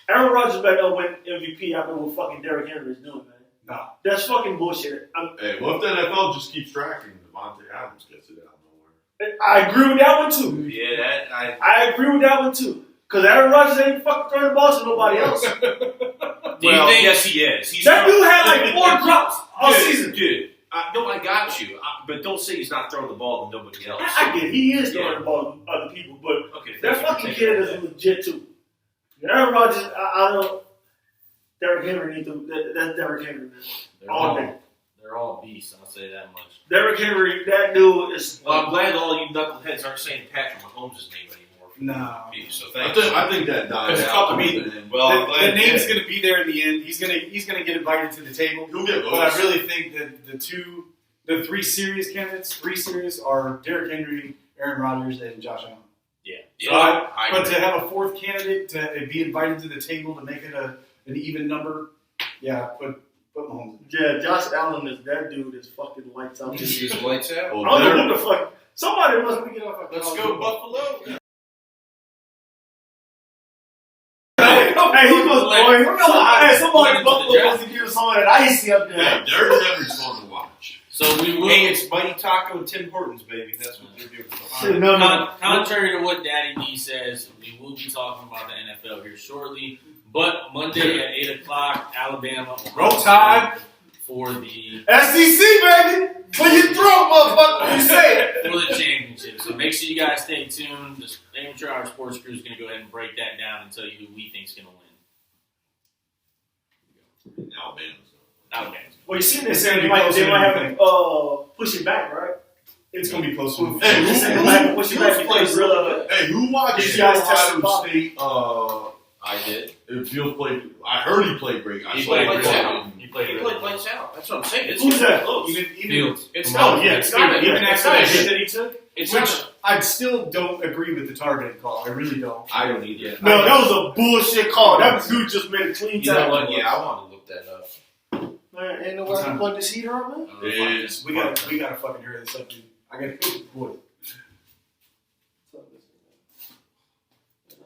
Aaron Rodgers better not win MVP after what fucking Derrick Henry is doing, man. No. That's fucking bullshit. Hey, what if the NFL just keeps tracking Devonta Adams gets it out of nowhere? I agree with that one too. Yeah, I agree with that one too. Because Aaron Rodgers ain't fucking throwing the ball to nobody else. Well, yes, he is. That dude had like 4 drops all season. Dude, no, I got you. But don't say he's not throwing the ball to nobody else. I get it. He is throwing the ball to other people, but that fucking kid is legit too. Aaron Rodgers, I don't. Derrick Henry needs to. That's Derrick Henry, man. They're all beasts. I'll say that much. Derrick Henry, that dude is. Well, I'm glad all you knuckleheads aren't saying Patrick Mahomes' name anymore. No. So I think that died out. The name's going to be there in the end. He's going to get invited to the table. He'll get votes. But I really think that the 3 serious candidates, are Derrick Henry, Aaron Rodgers, and Josh Allen. Yeah. But to have a 4th candidate to be invited to the table to make it an even number, put Mahomes in. Yeah, Josh Allen that dude is fucking lights out. He's lights out. I don't know what the fuck. Somebody must be getting off. Let's go Buffalo. Hey, he was boy. Somebody Buffalo wants to give someone that icy up there. Yeah, Derrick Henry's fun to watch. So we will. Hey, it's Mighty Taco and Tim Hortons, baby. That's what they're doing. Contrary to what Daddy D says, we will be talking about the NFL here shortly. But Monday at 8 o'clock, Alabama. Roll Tide for the SEC, baby. When you throw, motherfucker, you say it. For the championship. So make sure you guys stay tuned. The Amateur Hour Sports Crew is going to go ahead and break that down and tell you who we think is going to win. Alabama. Well, you see, they said they might have to push it back, right? It's going to be close to Hey, they might have to push it back because who watched Ohio State? I did. I heard he played great. He played lights out. He played lights out. That's what I'm saying. Who's that? Fields. It's not. It's not. Even after that shit that he took. Which I still don't agree with the targeting call. I really don't. I don't either. No, that was a bullshit call. That dude just made a clean tackle. tackle. Yeah, I want to look that up. Man, ain't no way to plug this heater up, man. We gotta fucking hurry this up, dude. I gotta boy. I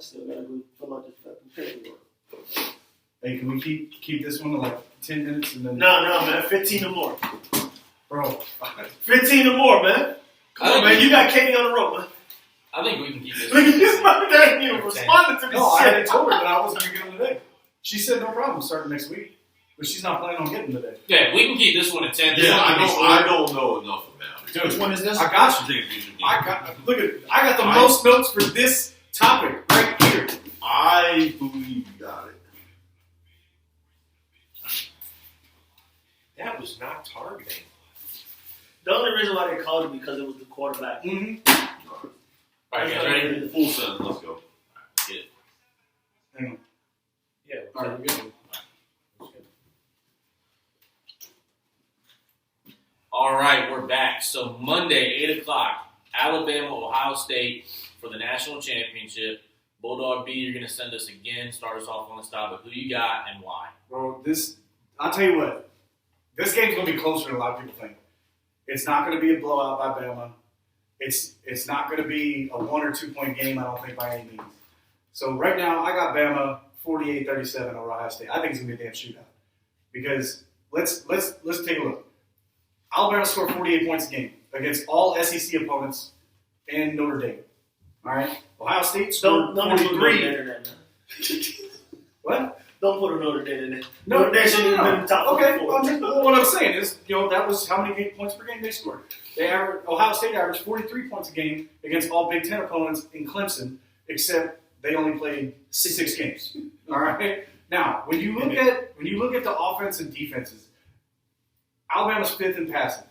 still gotta go fill out this fucking paperwork. Hey, can we keep this one to like 10 minutes and then? No, man. 15 or more. Bro, 15 or more, man. Come on, man. You got Katie on the rope, man. I think we can keep this. Look at this motherfucker ain't even responding to this no, I shit. already told her that I wasn't gonna get them today. She said no problem starting next week, but she's not planning on getting them today. Yeah, we can keep this one at 10. Yeah, I don't know enough about it. Dude, which one is this? I got you. I got the most notes for this topic right here. I believe you got it. That was not targeting. The only reason why they called it because it was the quarterback. Mm-hmm. All right, guys, ready? Full send. Let's go. Get it. Hang on. Yeah. All right, we're good. All right, we're back. So Monday, 8 o'clock, Alabama, Ohio State for the national championship. Bulldog B, you're going to send us again. Start us off on the stop. But who you got and why? Bro, I'll tell you what. This game's going to be closer than a lot of people think. It's not going to be a blowout by Bama. It's not going to be a 1 or 2 point game, I don't think, by any means. So right now, I got Bama 48-37 over Ohio State. I think it's going to be a damn shootout. Because let's take a look. Alabama scored 48 points a game against all SEC opponents and Notre Dame. All right? Ohio State scored 43. What? Don't put a Notre Dame in there. No, Notre Dame shouldn't have been in the top okay, 44. what I'm saying is, that was how many points per game they scored. Ohio State averaged 43 points a game against all Big Ten opponents in Clemson, except they only played 6 games. All right. Now, when you look at the offense and defenses, Alabama's 5th in passing.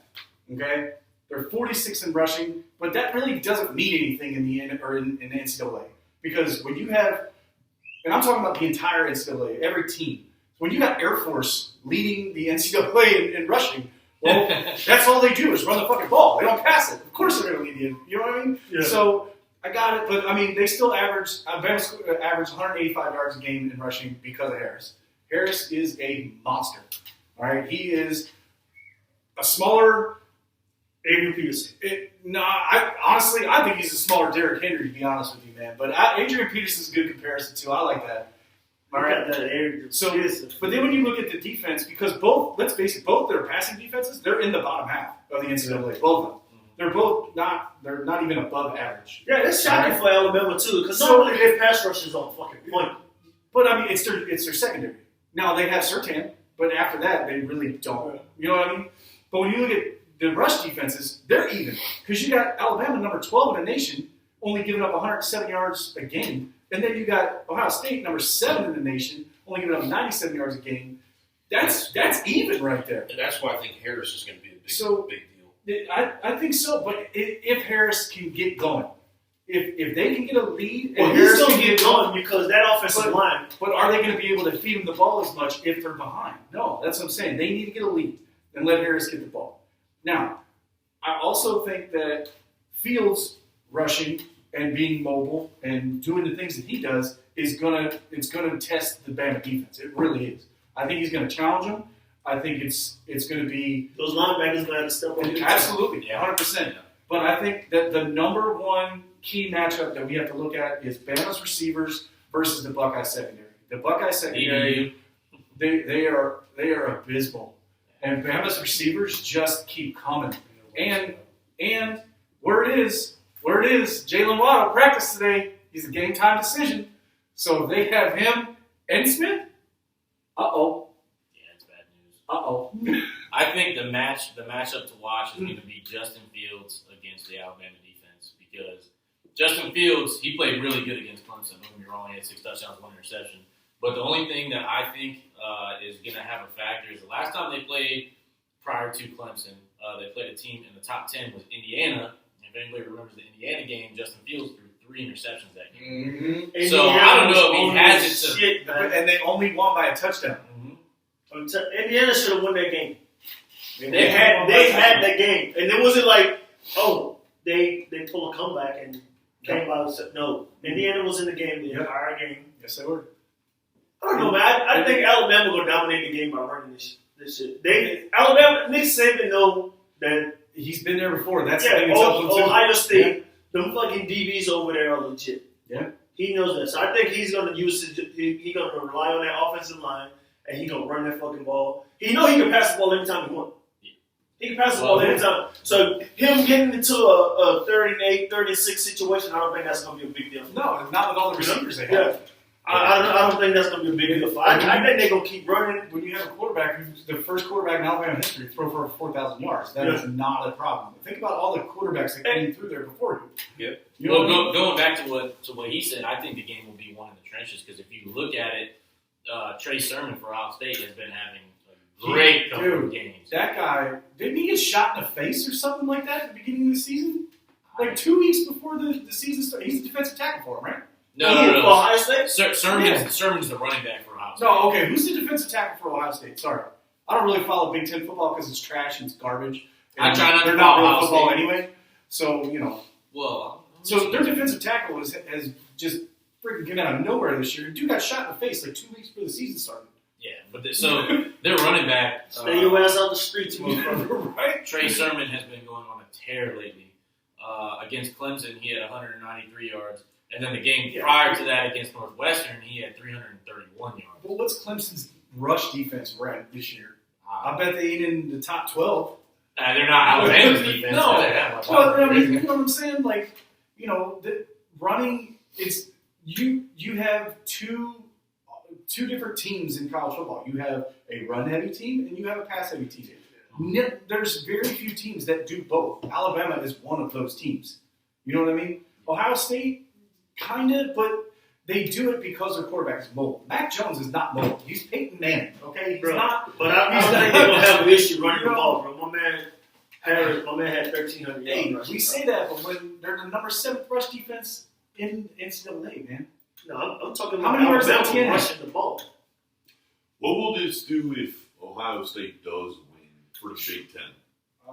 Okay, they're 46th in rushing, but that really doesn't mean anything in the NCAA because when you have, and I'm talking about the entire NCAA, every team. When you got Air Force leading the NCAA in rushing, well, that's all they do is run the fucking ball. They don't pass it. Of course they're going to lead you. You know what I mean? Yeah. So I got it, but I mean they still averaged 185 yards a game in rushing because of Harris. Harris is a monster. All right, he is a smaller Adrian Peterson. Honestly, I think he's a smaller Derrick Henry, to be honest with you, man. But Adrian Peterson's a good comparison, too. I like that. All right. But then when you look at the defense, because let's face it, both their passing defenses, they're in the bottom half of the NCAA. Both of them. They're not even above average. Yeah, that's shocking for Alabama, too, because normally their pass rush is on fucking point. But, I mean, it's their secondary. Now, they have Surtain, but after that, they really don't. You know what I mean? But when you look at the rush defenses, they're even. Because you got Alabama, number 12 in the nation, only giving up 107 yards a game. And then you got Ohio State, number 7 in the nation, only giving up 97 yards a game. That's even right there. And that's why I think Harris is going to be a big deal. I think so. But if Harris can get going, if they can get a lead, well, and Harris can get going because that offensive line. But are they going to be able to feed him the ball as much if they're behind? No, that's what I'm saying. They need to get a lead and let Harris get the ball. Now, I also think that Fields rushing and being mobile and doing the things that he does is gonna test the Bama defense. It really is. I think he's gonna challenge them. I think it's gonna be those linebackers gonna have to step up. Absolutely, 100%. But I think that the number one key matchup that we have to look at is Bama's receivers versus the Buckeye secondary. The Buckeye secondary, they are abysmal. And Bama's receivers just keep coming. And where it is, Jalen Waddle practiced today. He's a game time decision. So if they have him and Smith, uh-oh. Yeah, it's bad news. Uh-oh. I think the matchup to watch is going to be Justin Fields against the Alabama defense because Justin Fields, he played really good against Clemson. Don't get me wrong, he had 6 touchdowns, 1 interception. But the only thing that I think is going to have a factor is the last time they played prior to Clemson, they played a team in the top 10 with Indiana. And if anybody remembers the Indiana game, Justin Fields threw 3 interceptions that game. Mm-hmm. So I don't know if he has it to. And they only won by a touchdown. Mm-hmm. Indiana should have won that game. They had that game, and it wasn't like, they pull a comeback and came out. No, Indiana was in the game the entire game. Yes, they were. I don't know, man. I think Alabama will dominate the game by running this this shit. Alabama, Nick Saban know that he's been there before. That's Ohio State. Them fucking DBs over there are legit. Yeah. He knows that. So I think he's gonna he's gonna rely on that offensive line and he's gonna run that fucking ball. He know he can pass the ball anytime he wants. He can pass the ball anytime. So him getting into a 38, 36 situation, I don't think that's gonna be a big deal. No, not with all the receivers they have. Yeah. I don't think that's going to be a big deal. I think they're going to keep running. When you have a quarterback who's the first quarterback in Alabama history to throw for 4,000 yards, that is not a problem. Think about all the quarterbacks that came through there before him. Yep. You know Going back to what he said, I think the game will be one in the trenches because if you look at it, Trey Sermon for Ohio State has been having a great couple of games. That guy, didn't he get shot in the face or something like that at the beginning of the season? Like 2 weeks before the season started. He's a defensive tackle for him, right? No. Ohio State? Sermon's the running back for Ohio State. No, okay. Who's the defensive tackle for Ohio State? Sorry. I don't really follow Big Ten football because it's trash and it's garbage. And I try not they're to not follow real Ohio football State anyway. So, you know. Well, so their defensive tackle has just freaking come out of nowhere this year. Dude got shot in the face like 2 weeks before the season started. Yeah, but their running back. Stay your ass out the streets, motherfucker. Right? Trey Sermon has been going on a tear lately. Against Clemson, he had 193 yards. And then the game prior to that against Northwestern, he had 331 yards. Well, what's Clemson's rush defense ranked this year? I bet they ain't in the top 12. They're not Alabama's defense. No. Well, I mean, you you know what I'm saying? Like, you know, the running, it's you have two different teams in college football. You have a run-heavy team and you have a pass-heavy team. There's very few teams that do both. Alabama is one of those teams. You know what I mean? Ohio State, kind of, but they do it because their quarterback is mobile. Mac Jones is not mobile. He's Peyton Manning, okay? He's not. But I don't think they're going to have an issue running the ball, bro. My man had 1,300 yards. Hey, we say that, but when they're the number 7th rush defense in NCAA, man. No, I'm talking How about many yards Alabama rushing the ball. What will this do if Ohio State does win for the Big Ten?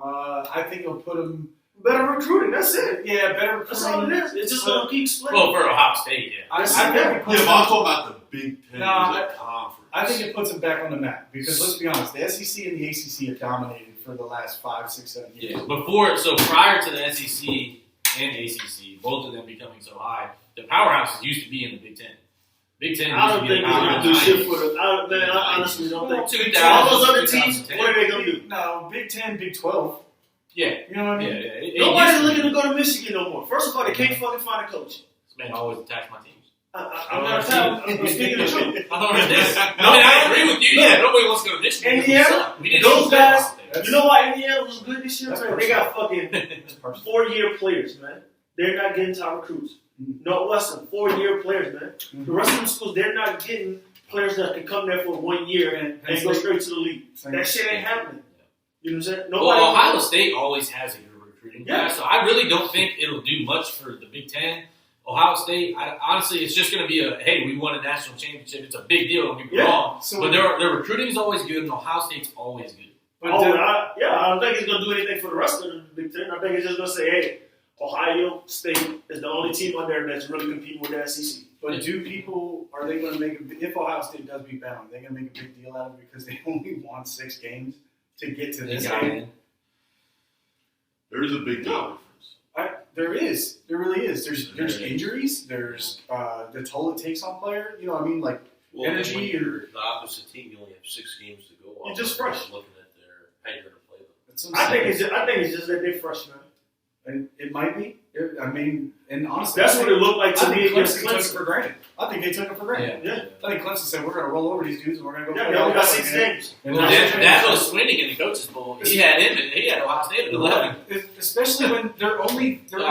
I think it'll put them. Better recruiting, that's it. Yeah, better recruiting. That's all it is. It's just going to keep splitting. Well, for Ohio State, yeah. I think it puts I'm talking about the Big Ten No, as a conference. I think it puts them back on the map because let's be honest, the SEC and the ACC have dominated for the last 5, 6, 7 years. Yeah. Prior to the SEC and ACC, both of them becoming so high, the powerhouses used to be in the Big Ten. Big Ten. I don't think they're going to do shit for the. I honestly don't think. 2000, all those other teams, 2010. what are they going to do? No, Big 10, Big 12. Yeah. You know what I mean? Yeah. Nobody's looking to go to Michigan no more. First of all, they can't fucking find a coach. This man always attacks my teams. I'm speaking the truth. I agree with you. Yeah, nobody wants to go to Michigan. Indiana, those guys. You know why Indiana was good this year? They got fucking 4-year players, man. They're not getting top recruits. Northwestern, 4-year players, man. The rest of the schools, they're not getting players that can come there for 1 year and go straight to the league. That shit ain't happening. You know what I'm saying? Well, Ohio State always has a good recruiting class, so I really don't think it'll do much for the Big Ten. Ohio State, honestly, it's just going to be hey, we won a national championship. It's a big deal, don't get me wrong. But their recruiting is always good, and Ohio State's always good. I don't think it's going to do anything for the rest of the Big Ten. I think it's just going to say, hey, Ohio State is the only team on there that's really competing with the SEC. But are they going to make if Ohio State does beat Bama, are they going to make a big deal out of it because they only won 6 games to get to this game? There is a big deal. There is. There really is. There's injuries. There's the toll it takes on player. You know what I mean? Like energy. When you're the opposite team, you only have 6 games to go. You're just fresh. Looking at how you're going to play them. I think it's just that they're freshmen. And it might be. I mean, and honestly, that's what it looked like to me against Clemson. Took it for granted. I think they took it for granted. Yeah. I think Clemson said, we're going to roll over these dudes and we're going to go. Yeah, we got 6 games. Dabo Swinney in the coaches' bowl. He had Ohio State at 11. Especially when they're only 3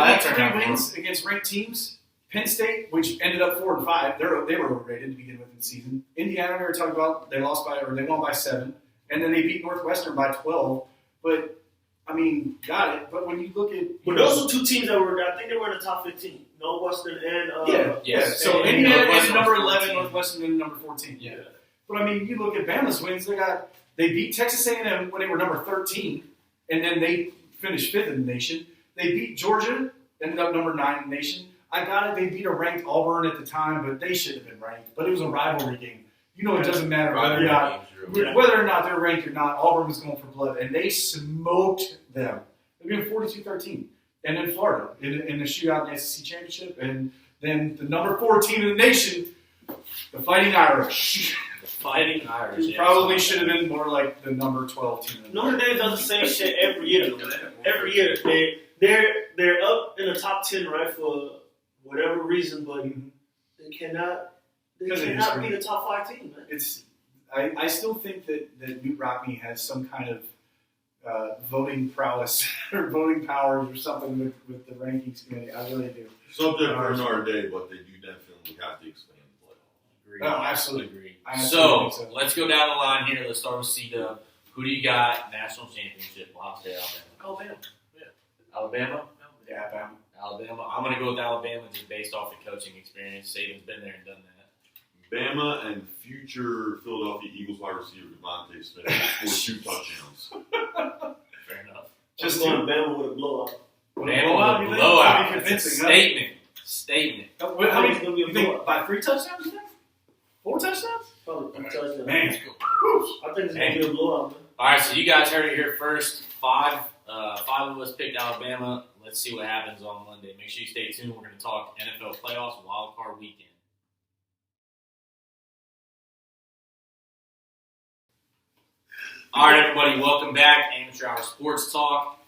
wins against ranked teams. Penn State, which ended up 4 and 5, they were overrated to begin with in the season. Indiana, we were talking about, they won by 7, and then they beat Northwestern by 12. But I mean, got it. But when you look at, those are 2 teams that I think they were in the top 15. Northwestern and yes. So Indiana is number 11, Northwestern is number 14. Yeah. But I mean, you look at Bama's wins. They beat Texas A&M when they were number 13, and then they finished 5th in the nation. They beat Georgia, ended up number 9 in the nation. I got it. They beat a ranked Auburn at the time, but they should have been ranked. But it was a rivalry game. it doesn't matter whether or not they're ranked or not. Auburn was going for blood, and they smoked them. They were 42-13. And then Florida in the shootout in the SEC championship, and then the number 4 team in the nation, the Fighting Irish. Fighting Irish. Probably should have been more like the number 12 team. Notre Dame does the same shit every year. Every year, they're up in the top 10, right, for whatever reason, but they cannot be the top 5 team, man. I still think that Newt Rockne has some kind of voting prowess or voting powers or something with the rankings committee. I really do. Subject for another day, but they do definitely have to expand the playoff. Agree. Oh, absolutely. Agree. So let's go down the line here. Let's start with C-Dub. Who do you got? National championship. Ohio State, Alabama. Alabama? Yeah, Alabama. I'm going to go with Alabama just based off the coaching experience. Saban's been there and done that. Bama and future Philadelphia Eagles wide receiver Devonta Smith scored 2 touchdowns. Fair enough. Just going Bama with a blowout. Bama with a blowout. That's a statement. How many is going to be a blowout? By 3 touchdowns, you think? 4 touchdowns? Probably 3 touchdowns. Man. I think it's going to be a blowout, man. All right, so you guys heard it here first. 5 of us picked Alabama. Let's see what happens on Monday. Make sure you stay tuned. We're going to talk NFL playoffs, wild card weekend. All right, everybody, welcome back. Amateur Hour Sports Talk.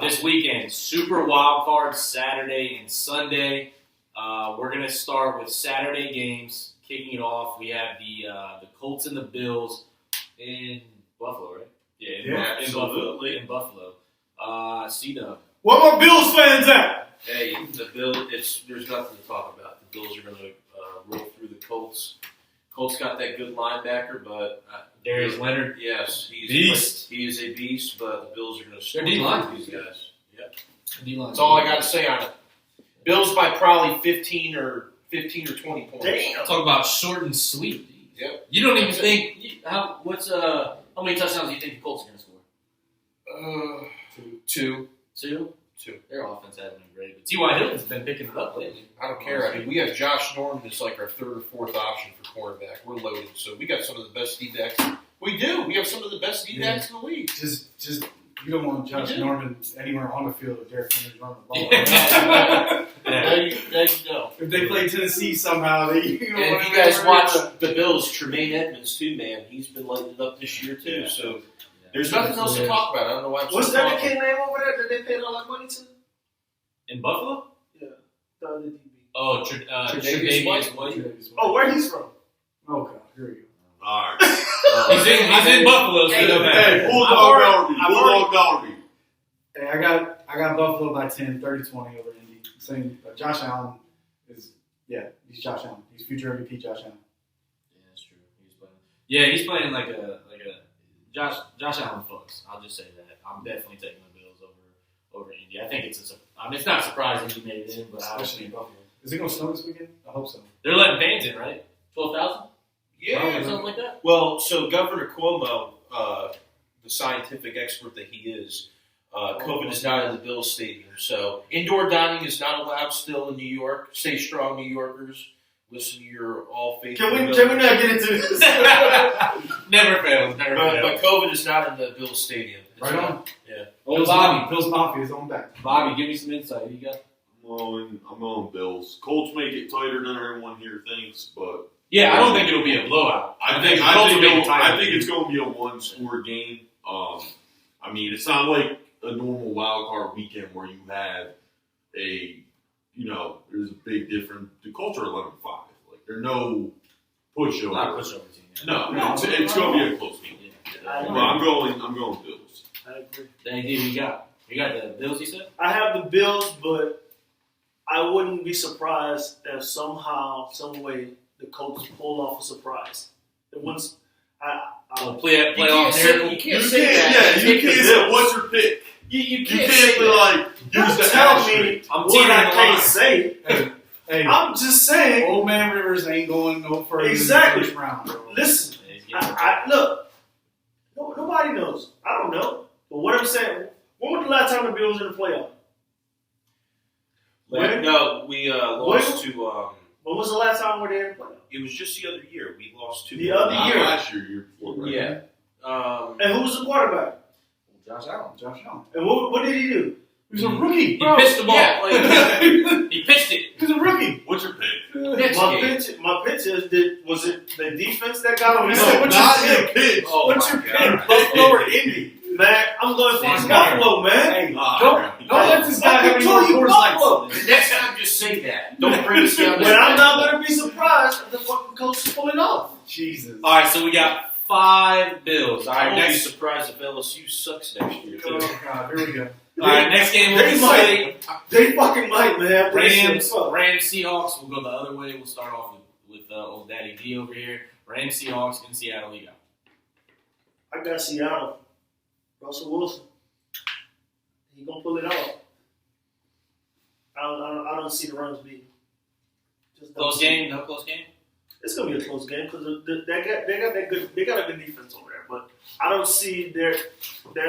This weekend, Super Wild Card Saturday and Sunday. We're going to start with Saturday games. Kicking it off, we have the Colts and the Bills in Buffalo, right? Yeah, in Buffalo. C-Dub. Where my Bills fans at? Hey, the Bills. There's nothing to talk about. The Bills are going to roll through the Colts. Colts got that good linebacker, but Darius Leonard. Yes, he is a beast. But the Bills are going to score these guys. Yep. That's all I got to say on it. Bills by probably 15 or 20 points. Damn. Talk about short and sweet. Yep. You don't even think how many touchdowns do you think the Colts are going to score? Two. Their offense hasn't been great, but T.Y. Hilton's been picking it up lately. I don't care. I mean, we have Josh Norman as like our 3rd or 4th option for cornerback. We're loaded, so we got some of the best D-backs. We do. We have some of the best D-backs in the league. Just you don't want Josh Norman anywhere on the field with Derek Henry running the ball. There you go. If they play Tennessee somehow, and if you guys watch the Bills, Tremaine Edmonds too, man, he's been lighting it up this year too. So there's nothing else to talk about. I don't know why. What's that kid name over there that they paid all that money to? In Buffalo? Yeah, the other DB. Oh, Tre'Davious White. Oh, where he's from? Oh God, here we go. All right. He's in Buffalo. Hey, Bulldog Derby. Hey, I got Buffalo by 10, 30-20 over Indy. Saying Josh Allen he's Josh Allen. He's future MVP Josh Allen. Yeah, that's true. He's playing like a Josh Allen fucks. I'll just say that. I'm definitely taking the Bills over Indy. I think it's not surprising he made it in, but especially in Buffalo. Is it going to snow this weekend? I hope so. They're letting fans in, right? 12,000. Yeah, something like that. Well, so Governor Cuomo, the scientific expert that he is, COVID is not in the Bills Stadium. So indoor dining is not allowed still in New York. Stay strong, New Yorkers. Listen to your all faithful. Can we not get into this? Never fails. But COVID is not in the Bills Stadium. It's Right not. on. Yeah. Bills Mafia is on back. Bobby, give me some insight. You got? I'm going Bills. Colts make it tighter than everyone here thinks, but yeah, I don't think it'll be a blowout. I think it's going to be a 1-score game. I mean, it's not like a normal wild card weekend where you have there's a big difference. The Colts are 11-5. Like, there's no pushover. Not pushover team. No, it's going to be a close game. I Well, I'm going Bills. I agree. Then you got the Bills. You said? I have the Bills, but I wouldn't be surprised if somehow, some way, the Colts pull off a surprise. Once Playoff miracle. You can't say that. Yeah, you can't say what's your pick. You can't say be like use the tell me asterisk. I'm what I teetering can't the say. Hey, I'm just saying. Old Man Rivers ain't going no further Exactly. than the first round. Bro. Listen, look. Nobody knows. I don't know. But what I'm saying, when was the last time the Bills in the playoff? No, we lost to When was the last time we were there in the playoffs? It was just the other year. We lost 2. The other year. Last year before, right? Yeah. And who was the quarterback? Josh Allen. Josh Allen. And what did he do? He was a rookie. He pitched the ball. Yeah, He pitched it. He was a rookie. What's your pick? My pitch is, was it the defense that got him? He No, said, what's Not your your pick? pitch. Oh, What's my your God. pick? Buffalo or Indy? Man, I'm going for He's Buffalo, man. Hey, Ah, don't let this guy have any more you Coors Buffalo. Lights. The next time, just say that. Don't bring us down. But I'm not going to be surprised if the fucking coach is pulling off. Jesus. All right, so we got 5 Bills. All I right, won't be next. surprised if LSU sucks next year. Oh, Too. God. Here we go. All right, next game They we'll might. They fucking might, man. Rams, Seahawks. We'll go the other way. We'll start off with old Daddy D over here. Rams, Seahawks in Seattle. You got. I got Seattle. Russell Wilson. He gonna pull it off. I don't see the Rams beating. Just don't Close see it. game. No close game. It's gonna be a close game because they got a good defense over there. But I don't see their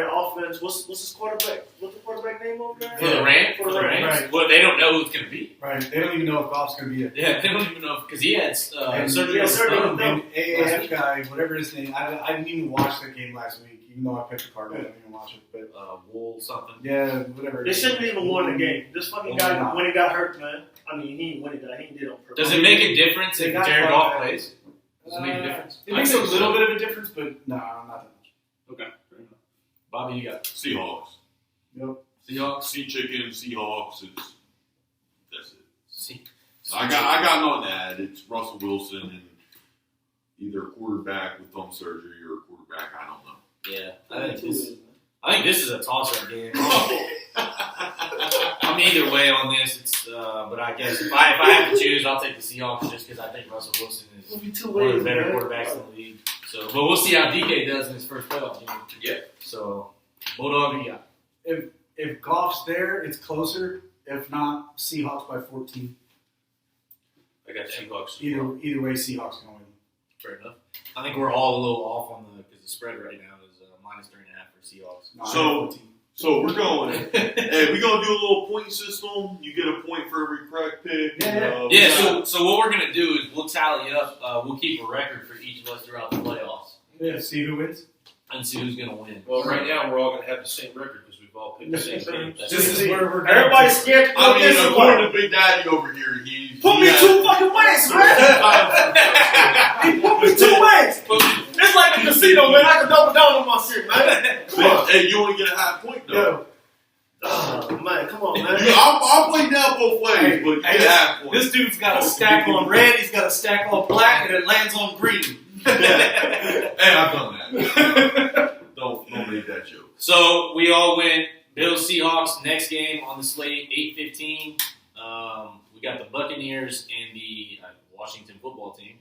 offense. What's his quarterback? What's the quarterback name over there? For the Rams. For the Rams. Right. Well, they don't know who it's going to be. Right. They don't even know if Goff's going to be it. Yeah, they don't even know because he had surgery. Yeah, on his surgery. thumb. And AAF guy, whatever his name, I didn't even watch that game last week, even though I picked the card. I didn't even watch it. But Wool something. yeah, whatever. They shouldn't even won the game. This fucking guy, when he got hurt, man. I mean, he didn't win it. He did it on purpose. Does it make a difference They if got Jared caught Goff out. plays? Does it make a difference? It makes a little bit of a difference, but no, not that much. Okay, fair enough. Bobby, you got Seahawks. Yep. Seahawks. Sea chicken, Seahawks. That's it. See. I got nothing to add. It's Russell Wilson and either a quarterback with thumb surgery or a quarterback. I don't know. Yeah, I think this is a toss-up game. I'm either way on this. It's but I guess if I have to choose, I'll take the Seahawks just because I think Russell Wilson is It'll be two one of ways, the better man. quarterbacks in the league. So, but we'll see how DK does in his first playoff game. Yeah. So, Bulldog, you got. If Goff's there, it's closer. If not, Seahawks by 14. I got Seahawks. Either way, Seahawks going to win. Fair enough. I think we're all a little off on because the spread right now is -3.5 for Seahawks. No, I So- got 14. So we're going. Hey, we're gonna do a little point system. You get a point for every correct pick. Yeah. Yeah. So what we're gonna do is we'll tally up. We'll keep a record for each of us throughout the playoffs Yeah, see who wins. and see who's gonna win. Well, right now we're all going to have the same record because we've all picked the same team. That's This true. is where we're going. Everybody's scared to I go this mean, way. according to Big Daddy over here, he Put me has- 2 fucking ways, man. He put me 2 ways. It's like a casino, man. I can double down on my shit, man. Come on. Hey, you only get a half point though. Yo, Oh, man, come on, man. Yeah, I'll play down both ways, Hey, but you hey, get a half point. this dude's got a stack on red, he's got a stack on black, and it lands on green. Hey, I've done that. Don't make that joke. So we all went Bills Seahawks. Next game on the slate, 8:15. We got the Buccaneers and the Washington football team.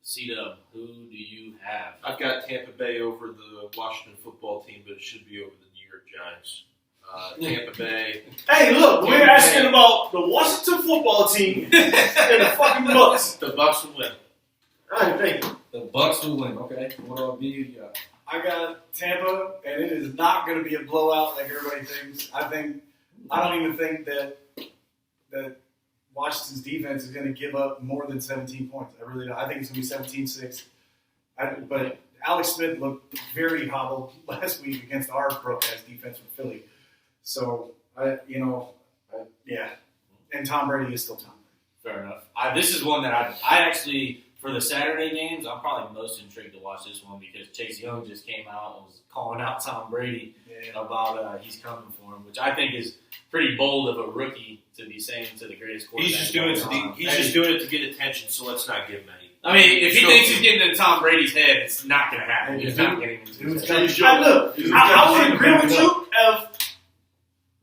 C-Dub, who do you have? I've got Tampa Bay over the Washington football team, but it should be over the New York Giants. Tampa Bay. Hey, look, we're asking about the Washington football team and the fucking Bucks. The Bucks will win. I didn't think. The Bucks will win. Okay, what do you got? I got Tampa, and it is not going to be a blowout like everybody thinks. I don't even think that Washington's defense is going to give up more than 17 points. I really don't. I think it's going to be 17-6. But Alex Smith looked very hobbled last week against our broke-ass defense from Philly. So, yeah. And Tom Brady is still Tom Brady. Fair enough. This is one that I actually, for the Saturday games, I'm probably most intrigued to watch this one because Chase Young just came out and was calling out Tom Brady about he's coming for him, which I think is pretty bold of a rookie to be saying to the greatest quarterback. He's just doing it to get attention. So let's not give him any. I mean, if he thinks he's getting into Tom Brady's head, it's not going to happen. He's not getting into his head. I would agree with you if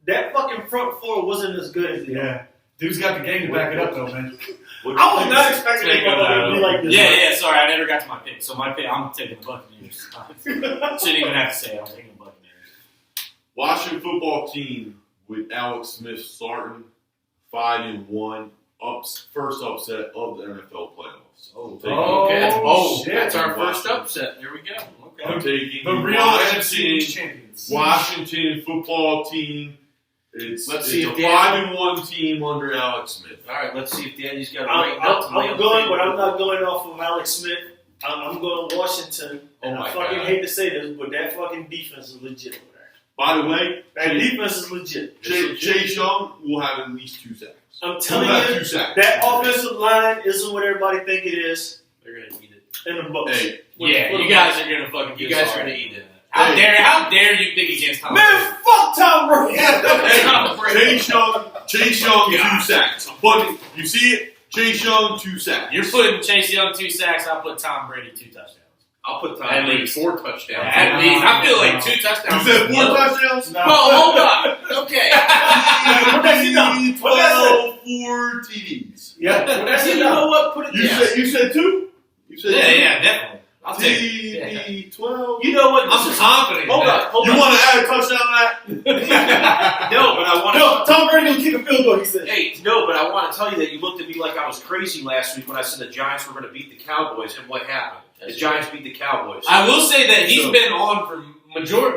that fucking front four wasn't as good as the other. Yeah. Dude's got the game to back it up, though, man. I was not expecting it to be like this. Yeah, sorry, I never got to my pick. So my pick, I'm taking the Buccaneers. Shouldn't even have to say it. I'm taking the Buccaneers. Washington football team with Alex Smith starting 5-1, first upset of the NFL playoffs. Shit. That's our first upset. There we go. I'm taking The real Washington NFC champions. Washington football team It's Let's see a if Dan- 5-1 team under Alex Smith. All right, let's see if Danny's got a I'm going, but I'm not going off of Alex Smith. I'm going Washington. And I fucking hate to say this, but that fucking defense is legit over there. By the way, That defense is legit. Chase Young will have at least 2 sacks. I'm telling He'll have you, 2 sacks. that offensive line isn't what everybody think it is They're gonna eat it. in the Bucks. Hey, Yeah, you guys are gonna fucking. You guys are gonna eat it. How dare you think against Tom Man, Brady? fuck Tom Brady. Chase Young, 2 sacks. But you see it? Chase Young, 2 sacks. You're putting Chase Young 2 sacks. I'll put Tom Brady 2 touchdowns. I'll put Tom At Brady least. 4 touchdowns. At least I feel like 2 touchdowns. You said 4 touchdowns? No. Oh, hold on. Okay. What does he know? 12 for TDs. Yeah, that's You it. know what? Put it down. You said 2? You said 2? Yeah, definitely. I'll take it. TD 12. You know what? I'm confident. Hold on. Hold You on. want to add a touchdown to that? No, but I want to. No, Tom Brady will kick a field goal, he said. Hey, no, but I want to tell you that you looked at me like I was crazy last week when I said the Giants were going to beat the Cowboys, and what happened? The Giants beat the Cowboys. I will say that he's been on for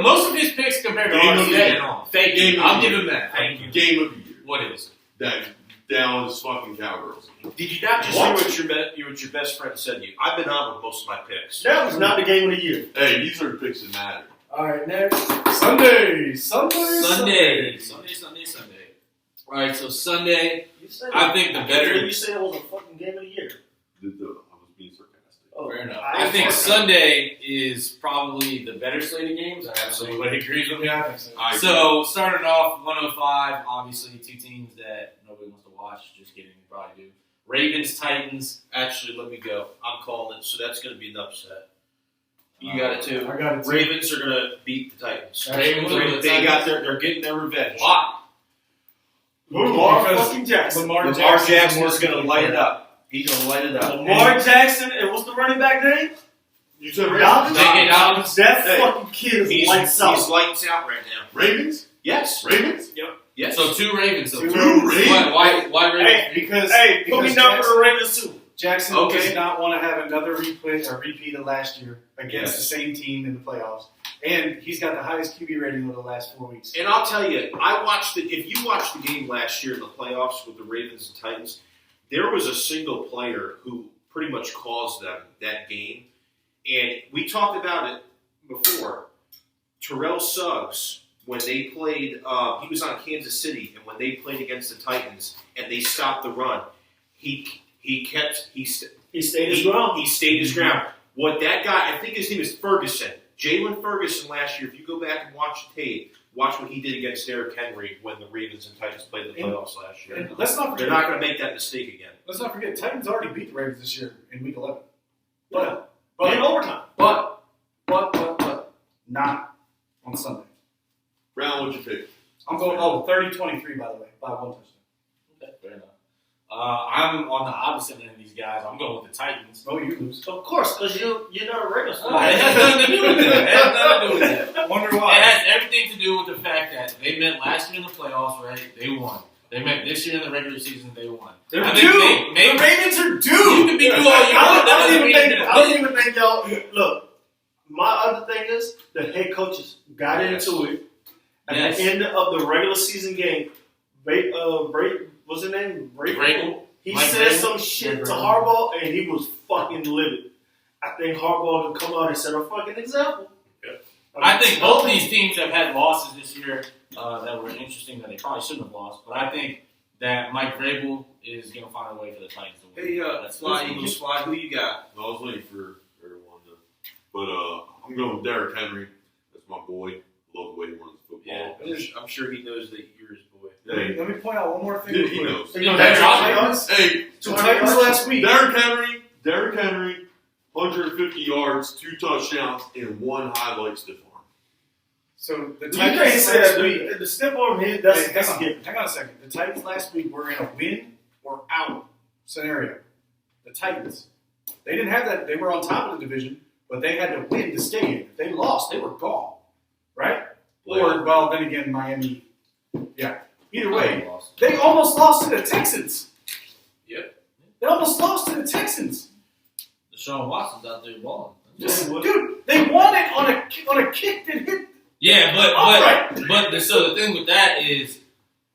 most of his picks compared to Game ours. of He's the year. been on. Thank you. I'll give him that. Thank you. Game of the year. What is? That Dallas fucking Cowgirls. Did you not just hear what your best friend said to you? I've been on with most of my picks. That was not the game of the year. Hey, these are picks that matter. All right, next. Sunday. Sunday. All right, so Sunday. You said I think the better. You said it was a fucking game of the year. I was being sarcastic. Oh, Fair enough. I think Sunday is probably the better slate of games. Everybody agrees with me. Yeah, I think so. So starting off 105, obviously 2 teams that nobody wants to watch. Just kidding, you probably do. Ravens, Titans. Actually, let me go. I'm calling it, so that's going to be an upset. You got it too. I got it too. Ravens are going to beat the Titans. Ravens are the They Titans. they're getting their revenge. Why? Lamar fucking Jackson. Lamar Jackson is going to light it up. He's going to light it up. Lamar Jackson, and what's the running back name? You said Dobbins? J.K. Dobbins. That Hey, fucking kid is He's lights out. lights out right now. Ravens? Yes. Ravens? Yes. So 2 Ravens. So Two Ravens. Why Ravens? Hey, Because put me down for the Ravens too. Jackson Okay. does not want to have another repeat of last year against Yes. the same team in the playoffs. And he's got the highest QB rating over the last 4 weeks. And I'll tell you, if you watched the game last year in the playoffs with the Ravens and Titans, there was a single player who pretty much caused them that game. And we talked about it before. Terrell Suggs, when they played, he was on Kansas City, and when they played against the Titans and they stopped the run, he stayed his ground. He stayed his ground. What that guy, I think his name is Ferguson. Jalen Ferguson last year, if you go back and watch the tape, watch what he did against Derrick Henry when the Ravens and Titans played in the playoffs last year. And let's not They're forget, not going to make that mistake again. let's not forget, Titans already beat the Ravens this year in Week 11. Yeah. But In overtime. but not on Sunday. Brown, what's your pick? I'm going 30-23 by the way, by 1 touchdown. Okay, fair enough. I'm on the opposite end of these guys. I'm going with the Titans. Oh, you lose. Of course, because you're not a Ravens It fan. has nothing to do with that. It has nothing to do with that. Wonder It why. has everything to do with the fact that they met last year in the playoffs, right? They won. They met this year in the regular season. They won. They're I due. think The Ravens are due. You can be due all you want. That doesn't mean I don't even think y'all. Look, my other thing is the head coaches got into it at Yes. the end of the regular season game. What's his name? Vrabel. He Mike said Vrabel? some shit to Vrabel. Harbaugh, and he was fucking livid. I think Harbaugh can come out and set a fucking example. I think both of these teams have had losses this year that were interesting that they probably shouldn't have lost. But I think that Mike Vrabel is going to find a way for the Titans to win. Hey, That's Fly Eagles Fly, who you got? I was waiting for everyone to. But I'm going with Derrick Henry. That's my boy. Love the way he runs football. Yeah, I'm sure he knows that you're his boy. Hey, Let me point out one more thing. he knows. You know, Better Titans, Hey, the Titans last week. Derrick Henry, 150 yards, 2 touchdowns, and 1 highlight stiff arm. So the You Titans can't say last that. week. The step on him, Hang that's a on, given. hang on a second. The Titans last week were in a win or out scenario. The Titans. They didn't have that. They were on top of the division, but they had to win to stay in. If they lost, they were gone. Right? Or, well, then again, Miami. Yeah. Either way, they almost lost to the Texans. Yep. They almost lost to the Texans. Deshaun Watson's out there balling. Dude, they won it on a kick that hit. Yeah, Upright. but so the thing with that is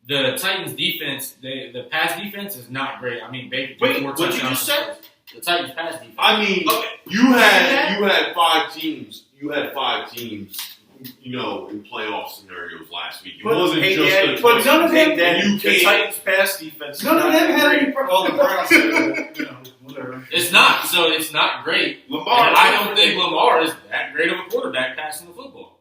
The Titans defense, the pass defense is not great. I mean, Baker. Wait, what did you just say? The Titans pass defense. I mean, you had 5 teams. You had 5 teams. You know, in playoff scenarios last week. It wasn't just. But none of them. The Titans pass defense. None of them had any. Well, the Browns. Whatever. It's not. So it's not great. Lamar. And I don't think Lamar is that great of a quarterback passing the football.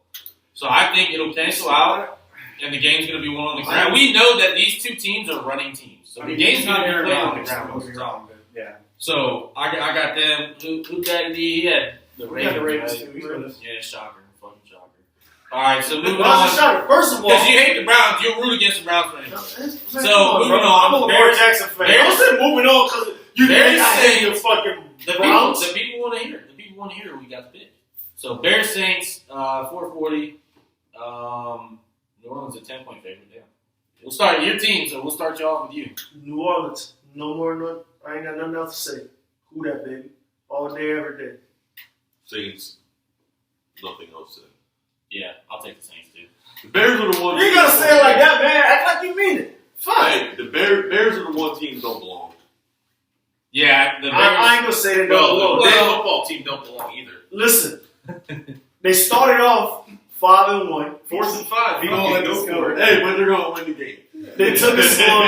So I think it'll cancel out, and the game's going to be won on the ground. We know that these two teams are running teams, so the game's going to be played on the ground. Yeah. So I got them. Who got he had the Ravens? The Ravens right? too. Yeah, shocker, fucking shocker. All right, so moving Well, on. shocker. First of all, Because you hate the Browns, you'll root against the Browns fans. So moving on. I'm a Lamar Jackson fan. Bears- Don't say moving on because you Bears think I hate the Saints- fucking The Browns. people want to hear it. The people want to hear it. We got the pick. So Bears Saints 440. New Orleans a 10-point favorite. Yeah. We'll start your team, so we'll start you off with you. New Orleans. No more. No, I ain't got nothing else to say. Who that baby? All day, every day. Saints. Nothing else said. Yeah, I'll take the Saints too. The Bears are the one. You ain't gotta say it like that, man. Act like you mean it. Fine. Hey, the Bears are the one team that don't belong. Yeah, the Bears. I ain't gonna say they don't Well, belong. the football team don't belong either. Listen, they started off 5-1. 4th and 5. People let this go. Hey, when they're going to win the game. They took it slow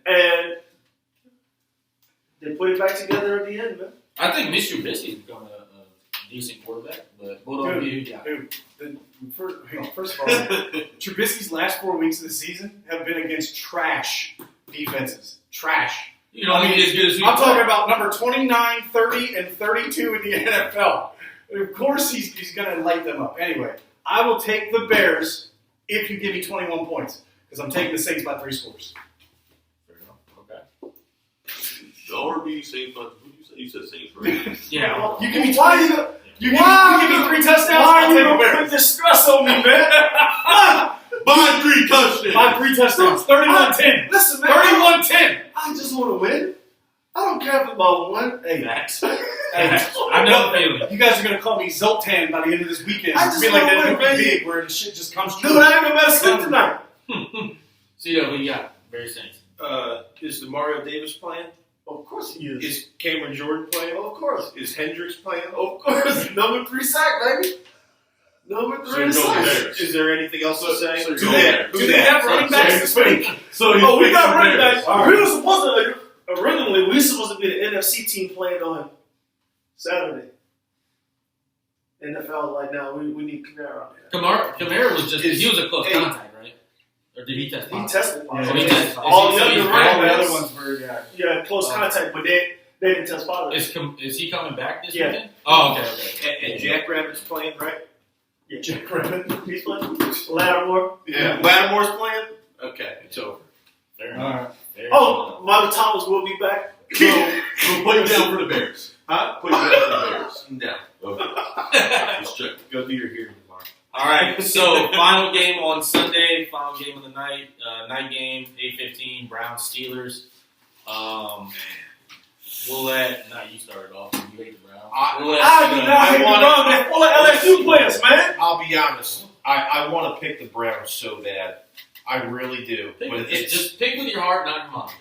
and they put it back together at the end, man. I think Mr. Trubisky is becoming a decent quarterback, but what on you? Yeah. First of all, Trubisky's last 4 weeks of the season have been against trash defenses. Trash. You know, as good as I'm talking about number 29, 30, and 32 in the NFL. Of course he's going to light them up. Anyway, I will take the Bears if you give me 21 points because I'm taking the Saints by 3 scores. Fair enough. Okay. The RB Saints. Who did you say? You said Saints, right? Yeah. You give me Why 20. You give me 3 touchdowns. Why I'll are you take the gonna Bears. put this stress on me, man? By 3 touchdowns. By 3 touchdowns. 31-10. Listen, man. 31-10. I just want to win. I don't care if it's about one. Hey, Facts. Hey, I know the feeling. you guys are going to call me Zoltan by the end of this weekend. I It's just be like wanna that win, movie man. Big where the shit just comes true. dude, I ain't gonna mess sleep tonight. See who you got? Bears Saints. Is the Mario Davis playing? Of course he is. Is Cameron Jordan playing? Of course. Is Hendricks playing? Of course. Number 3 sack, baby. Number 3 So you go sack. Bears. Is there anything else to say? So Do you that. go Do Bears. they have running backs this week? So Oh, we got running Bears. backs. All We right. were supposed to, originally, we were supposed to be the NFC team playing on Saturday. NFL, like, now we need Kamara on there. Kamara was just, he was a close Hey. contact, right? Or did he test He positive? tested Yeah, positive. he tested. All the So other he's running All the backs, other ones were, yeah. yeah, close contact, but they didn't test positive. Is he coming back this Yeah. weekend? Oh, okay. And Jackrabbit's playing, right? Yeah. Jack Rabbit. He's playing. Lattimore. Yeah. Lattimore's playing? Okay, it's over. Fair All enough. right. Fair Oh, enough. Michael Thomas will be back. So put you down for the Bears. Huh? Put you down for the Bears. No. Okay. Just check. Go do your hearing tomorrow. All right, so final game on Sunday, final game of the night, night game, 8:15, Browns Steelers. We'll let not you start it off. You hate the Browns. We'll let, I do not hate the Browns. They're full of LSU players, man. I'll be honest. I want to pick the Browns so bad. I really do. pick, But it's just pick with your heart, not your mind.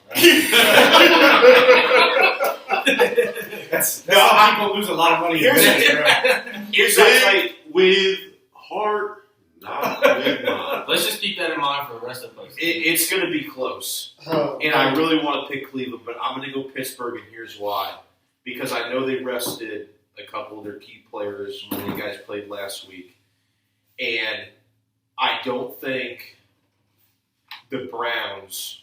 Right? That's how people lose a lot of money. Here's Pick the with heart, not with mind. Let's just keep that in mind for the rest of the place. It's going to be close. Oh, And I really want to pick Cleveland, but I'm going to go Pittsburgh, and here's why. Because I know they rested a couple of their key players when you guys played last week. And I don't think the Browns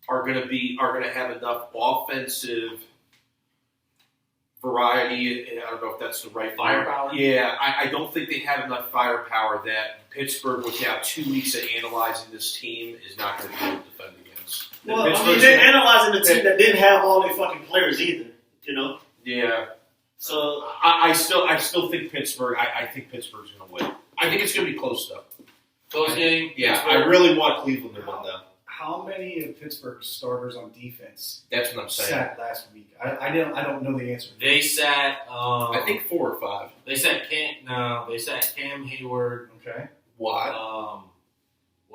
are going to have enough offensive variety. I don't know if that's the right Firepower? word. Yeah, I don't think they have enough firepower that Pittsburgh, without 2 weeks of analyzing this team, is not going to be able to defend against. well, I mean, Pittsburgh's they're gonna- analyzing the team that didn't have all their fucking players either, you know? Yeah. So, I still think Pittsburgh. I think Pittsburgh's going to win. I think it's going to be close though. Close game. Yeah, Pittsburgh. I really want Cleveland to win though. How many of Pittsburgh's starters on defense That's what I'm saying. sat last week? I don't know the answer. They sat. I think 4 or 5. They sat Cam. No, they sat Cam Hayward. Okay. Watt.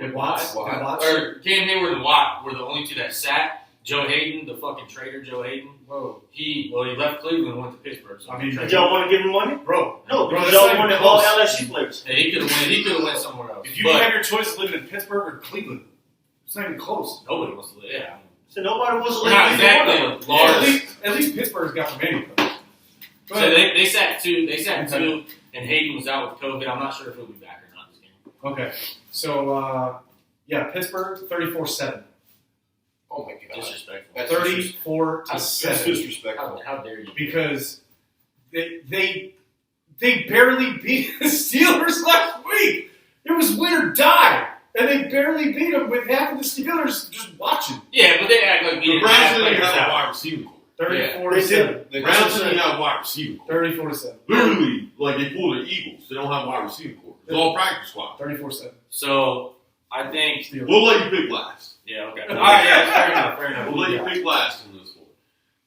Watts. Or Cam Hayward and Watt were the only two that sat. Joe Hayden, the fucking traitor Joe Hayden. Whoa. He left Cleveland and went to Pittsburgh. So Did y'all want to give him money? Bro. No, bro, because y'all wanted all LSU players. Hey, he could have went somewhere else. If you have your choice of living in Pittsburgh or Cleveland, it's not even close. Nobody wants to live. Yeah. So nobody wants to We're live not in exactly Yeah, large. at least Pittsburgh's got the menu. So they sat two. They sat two, and Hayden was out with COVID. I'm not sure if he'll be back or not this game. Okay. So, Pittsburgh, 34-7. Oh my god. Disrespectful. That's 34 to That's 7. disrespectful. How dare you? Because they barely beat the Steelers last week. It was win or die. And they barely beat them with half of the Steelers just watching. Yeah, but they act like The Browns didn't even have a wide receiver core. 34 to 7. The Browns didn't even have a wide receiver core. 34 to 7. Literally, like they pulled the Eagles. They don't have a wide receiver core. It's all practice squad. 34-7. So I think. Steelers. We'll let you pick last. Yeah. Okay. All right. Yeah. Fair enough. We'll let you pick last in this one.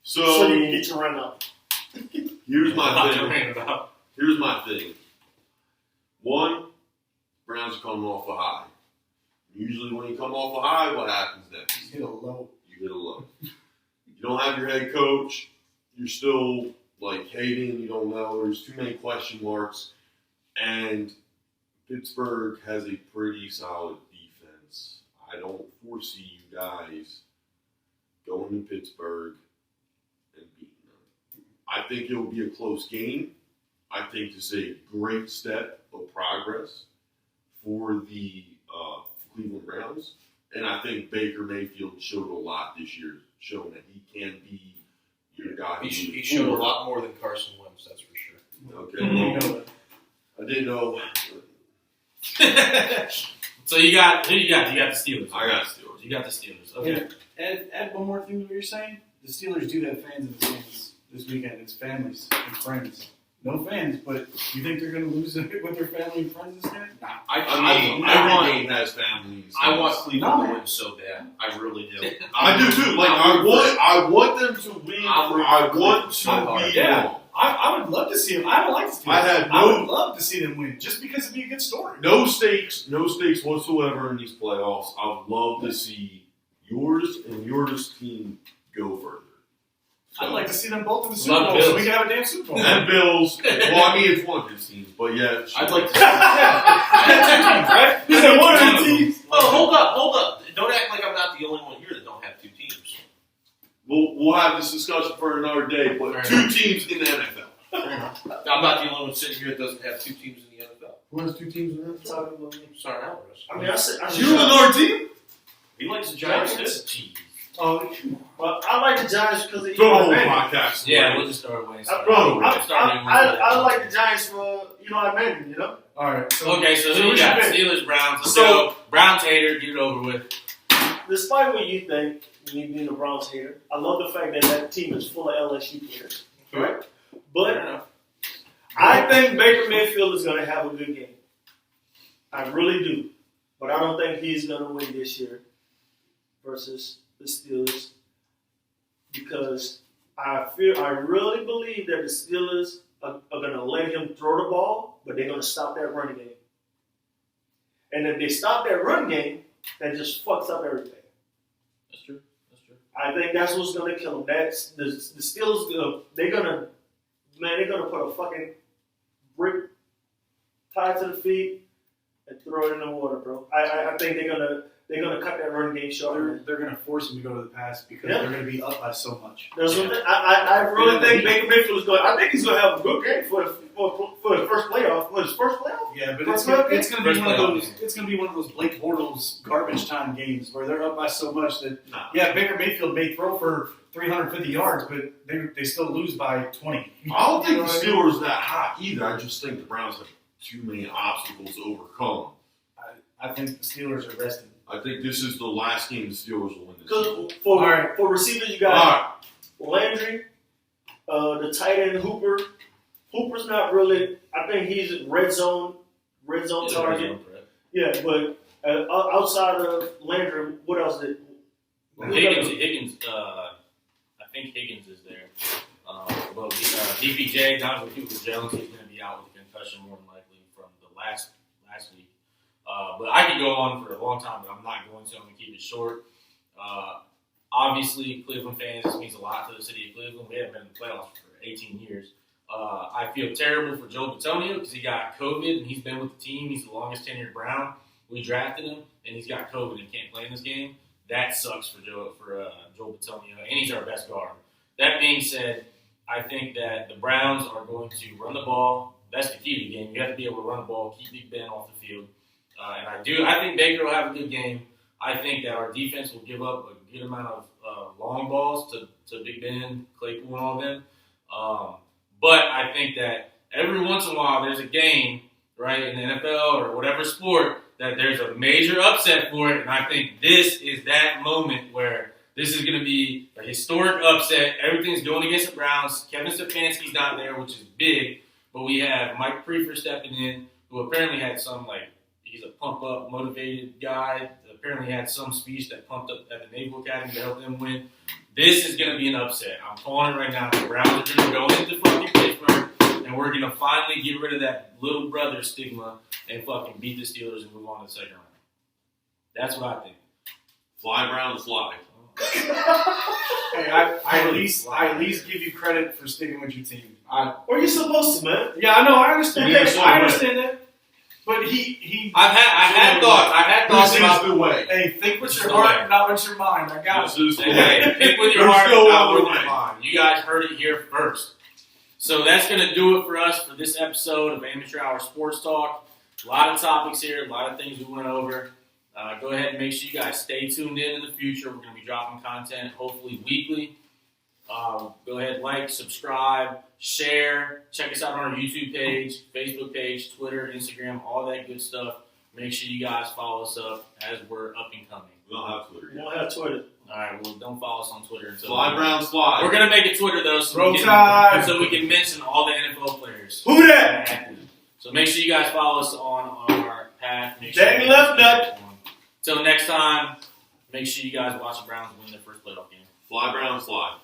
So you can get your run up. Here's my Not thing. complaining about. Here's my thing. One, Browns are coming off a high. Usually when you come off a high, what happens next? Hit a low. You hit a low. You don't have your head coach. You're still like hating. You don't know. There's too many question marks. And Pittsburgh has a pretty solid defense. I don't foresee you guys going to Pittsburgh and beating them. I think it'll be a close game. I think this is a great step of progress for the Cleveland Browns. And I think Baker Mayfield showed a lot this year, showing that he can be your guy. He showed a lot more than Carson Wentz, that's for sure. Okay. I didn't know. So you got who you got? You got the Steelers. I got Steelers. You got the Steelers. Okay. Add one more thing to what you're saying. The Steelers do have fans in the stands this weekend. It's families and friends. No fans, but you think they're going to lose it with their family and friends this time? Nah. Every game has families. I want Cleveland to win so bad. I really do. I do too. Like I want them to win. I want to be wrong. I would love to see them. I don't like the Steelers. I would love to see them win just because it'd be a good story. No stakes whatsoever in these playoffs. I would love to see yours and yours team go further. So, I'd like to see them both in the Super Bowl so we can have a damn Super Bowl. And Bills. Well, I mean, it's one of his teams, but yeah. I'd like to see right? You said one of the teams. Oh, hold up. Don't act like I'm not the only one here that don't have two teams. We'll have this discussion for another day, but two teams in the NFL. I'm not the only one sitting here that doesn't have two teams in the NFL. Who has two teams in the NFL? Sorry, Alvarez. I mean, I said You and our team? He likes the Giants. Jeez. Oh, well, I like the Giants because of Throw Eli the Manning. podcast. Yeah, we'll just start winning. I like the Giants for Eli Manning, you know? all right. So, Okay, so who you got? Steelers, Browns. Let's So- go. Browns hater, get it over with. Despite what you think, me being a Browns hater, I love the fact that that team is full of LSU players. Right? But I think Baker Mayfield is going to have a good game. I really do. But I don't think he's going to win this year versus the Steelers because I really believe that the Steelers are going to let him throw the ball, but they're going to stop that run game. And if they stop that run game, that just fucks up everything. That's true. I think that's what's going to kill them. That's the Steelers. They're gonna put a fucking brick tied to the feet and throw it in the water, bro. I think they're gonna cut that run game short. they're going to force him to go to the pass because they're going to be up by so much. That's what I really think Baker Mayfield is going. I think he's going to have a good game for the first playoff. For his first playoff. Yeah, but it's going to be one of those. It's going to be one of those Blake Bortles garbage time games where they're up by so much that Baker Mayfield may throw for 350 yards, but they still lose by 20. I don't think the Steelers are that hot either. I just think the Browns have too many obstacles to overcome. I think the Steelers are rested. I think this is the last game the Steelers will win this Because year. for receivers, you got Landry, the tight end Hooper. Hooper's not really. I think he's a red zone target. Yeah, but outside of Landry, what else did? Higgins. I think Higgins is there. But DPJ, Donovan Peoples-Jones, he's going to be out with a concussion more than likely from the last week. But I could go on for a long time, but I'm not going to. I'm going to keep it short. Obviously, Cleveland fans, this means a lot to the city of Cleveland. We haven't been in the playoffs for 18 years. I feel terrible for Joe Bitonio because he got COVID and he's been with the team. He's the longest tenured Brown. We drafted him, and he's got COVID and can't play in this game. That sucks for Joe Bitonio, and he's our best guard. That being said, I think that the Browns are going to run the ball. That's the key to the game. You have to be able to run the ball, keep Big Ben off the field. And I think Baker will have a good game. I think that our defense will give up a good amount of long balls to Big Ben, Claypool, and all of them. But I think that every once in a while there's a game, right, in the NFL or whatever sport that there's a major upset for it. And I think this is that moment where this is going to be a historic upset. Everything's going against the Browns. Kevin Stefanski's not there, which is big. But we have Mike Prefer stepping in, who apparently had some, he's a pump-up, motivated guy. Apparently had some speech that pumped up at the Naval Academy to help them win. This is going to be an upset. I'm calling it right now. The Browns are going to go into fucking Pittsburgh, and we're going to finally get rid of that little brother stigma and fucking beat the Steelers and move on to the second round. That's what I think. Fly, Browns, fly. Hey, I at least give you credit for sticking with your team. Or you're supposed to, man. Yeah, I know. I understand that. Yeah, I understand that. But he. I had thoughts about the way. Hey, think with your heart, not with your mind. I got it. Hey, think with your heart, not with your mind. You guys heard it here first. So that's going to do it for us for this episode of Amateur Hour Sports Talk. A lot of topics here, a lot of things we went over. Go ahead and make sure you guys stay tuned in the future. We're going to be dropping content hopefully weekly. Go ahead, like, subscribe, share. Check us out on our YouTube page, Facebook page, Twitter, Instagram, all that good stuff. Make sure you guys follow us up as we're up and coming. We don't have Twitter We yet. don't have Twitter. All right, well, don't follow us on Twitter until Fly, Browns, fly. We're going to make a Twitter, though, so we can mention all the NFL players. Who that? So make sure you guys follow us on our path. Dang left nut. Until next time, make sure you guys watch the Browns win their first playoff game. Fly, Browns, fly.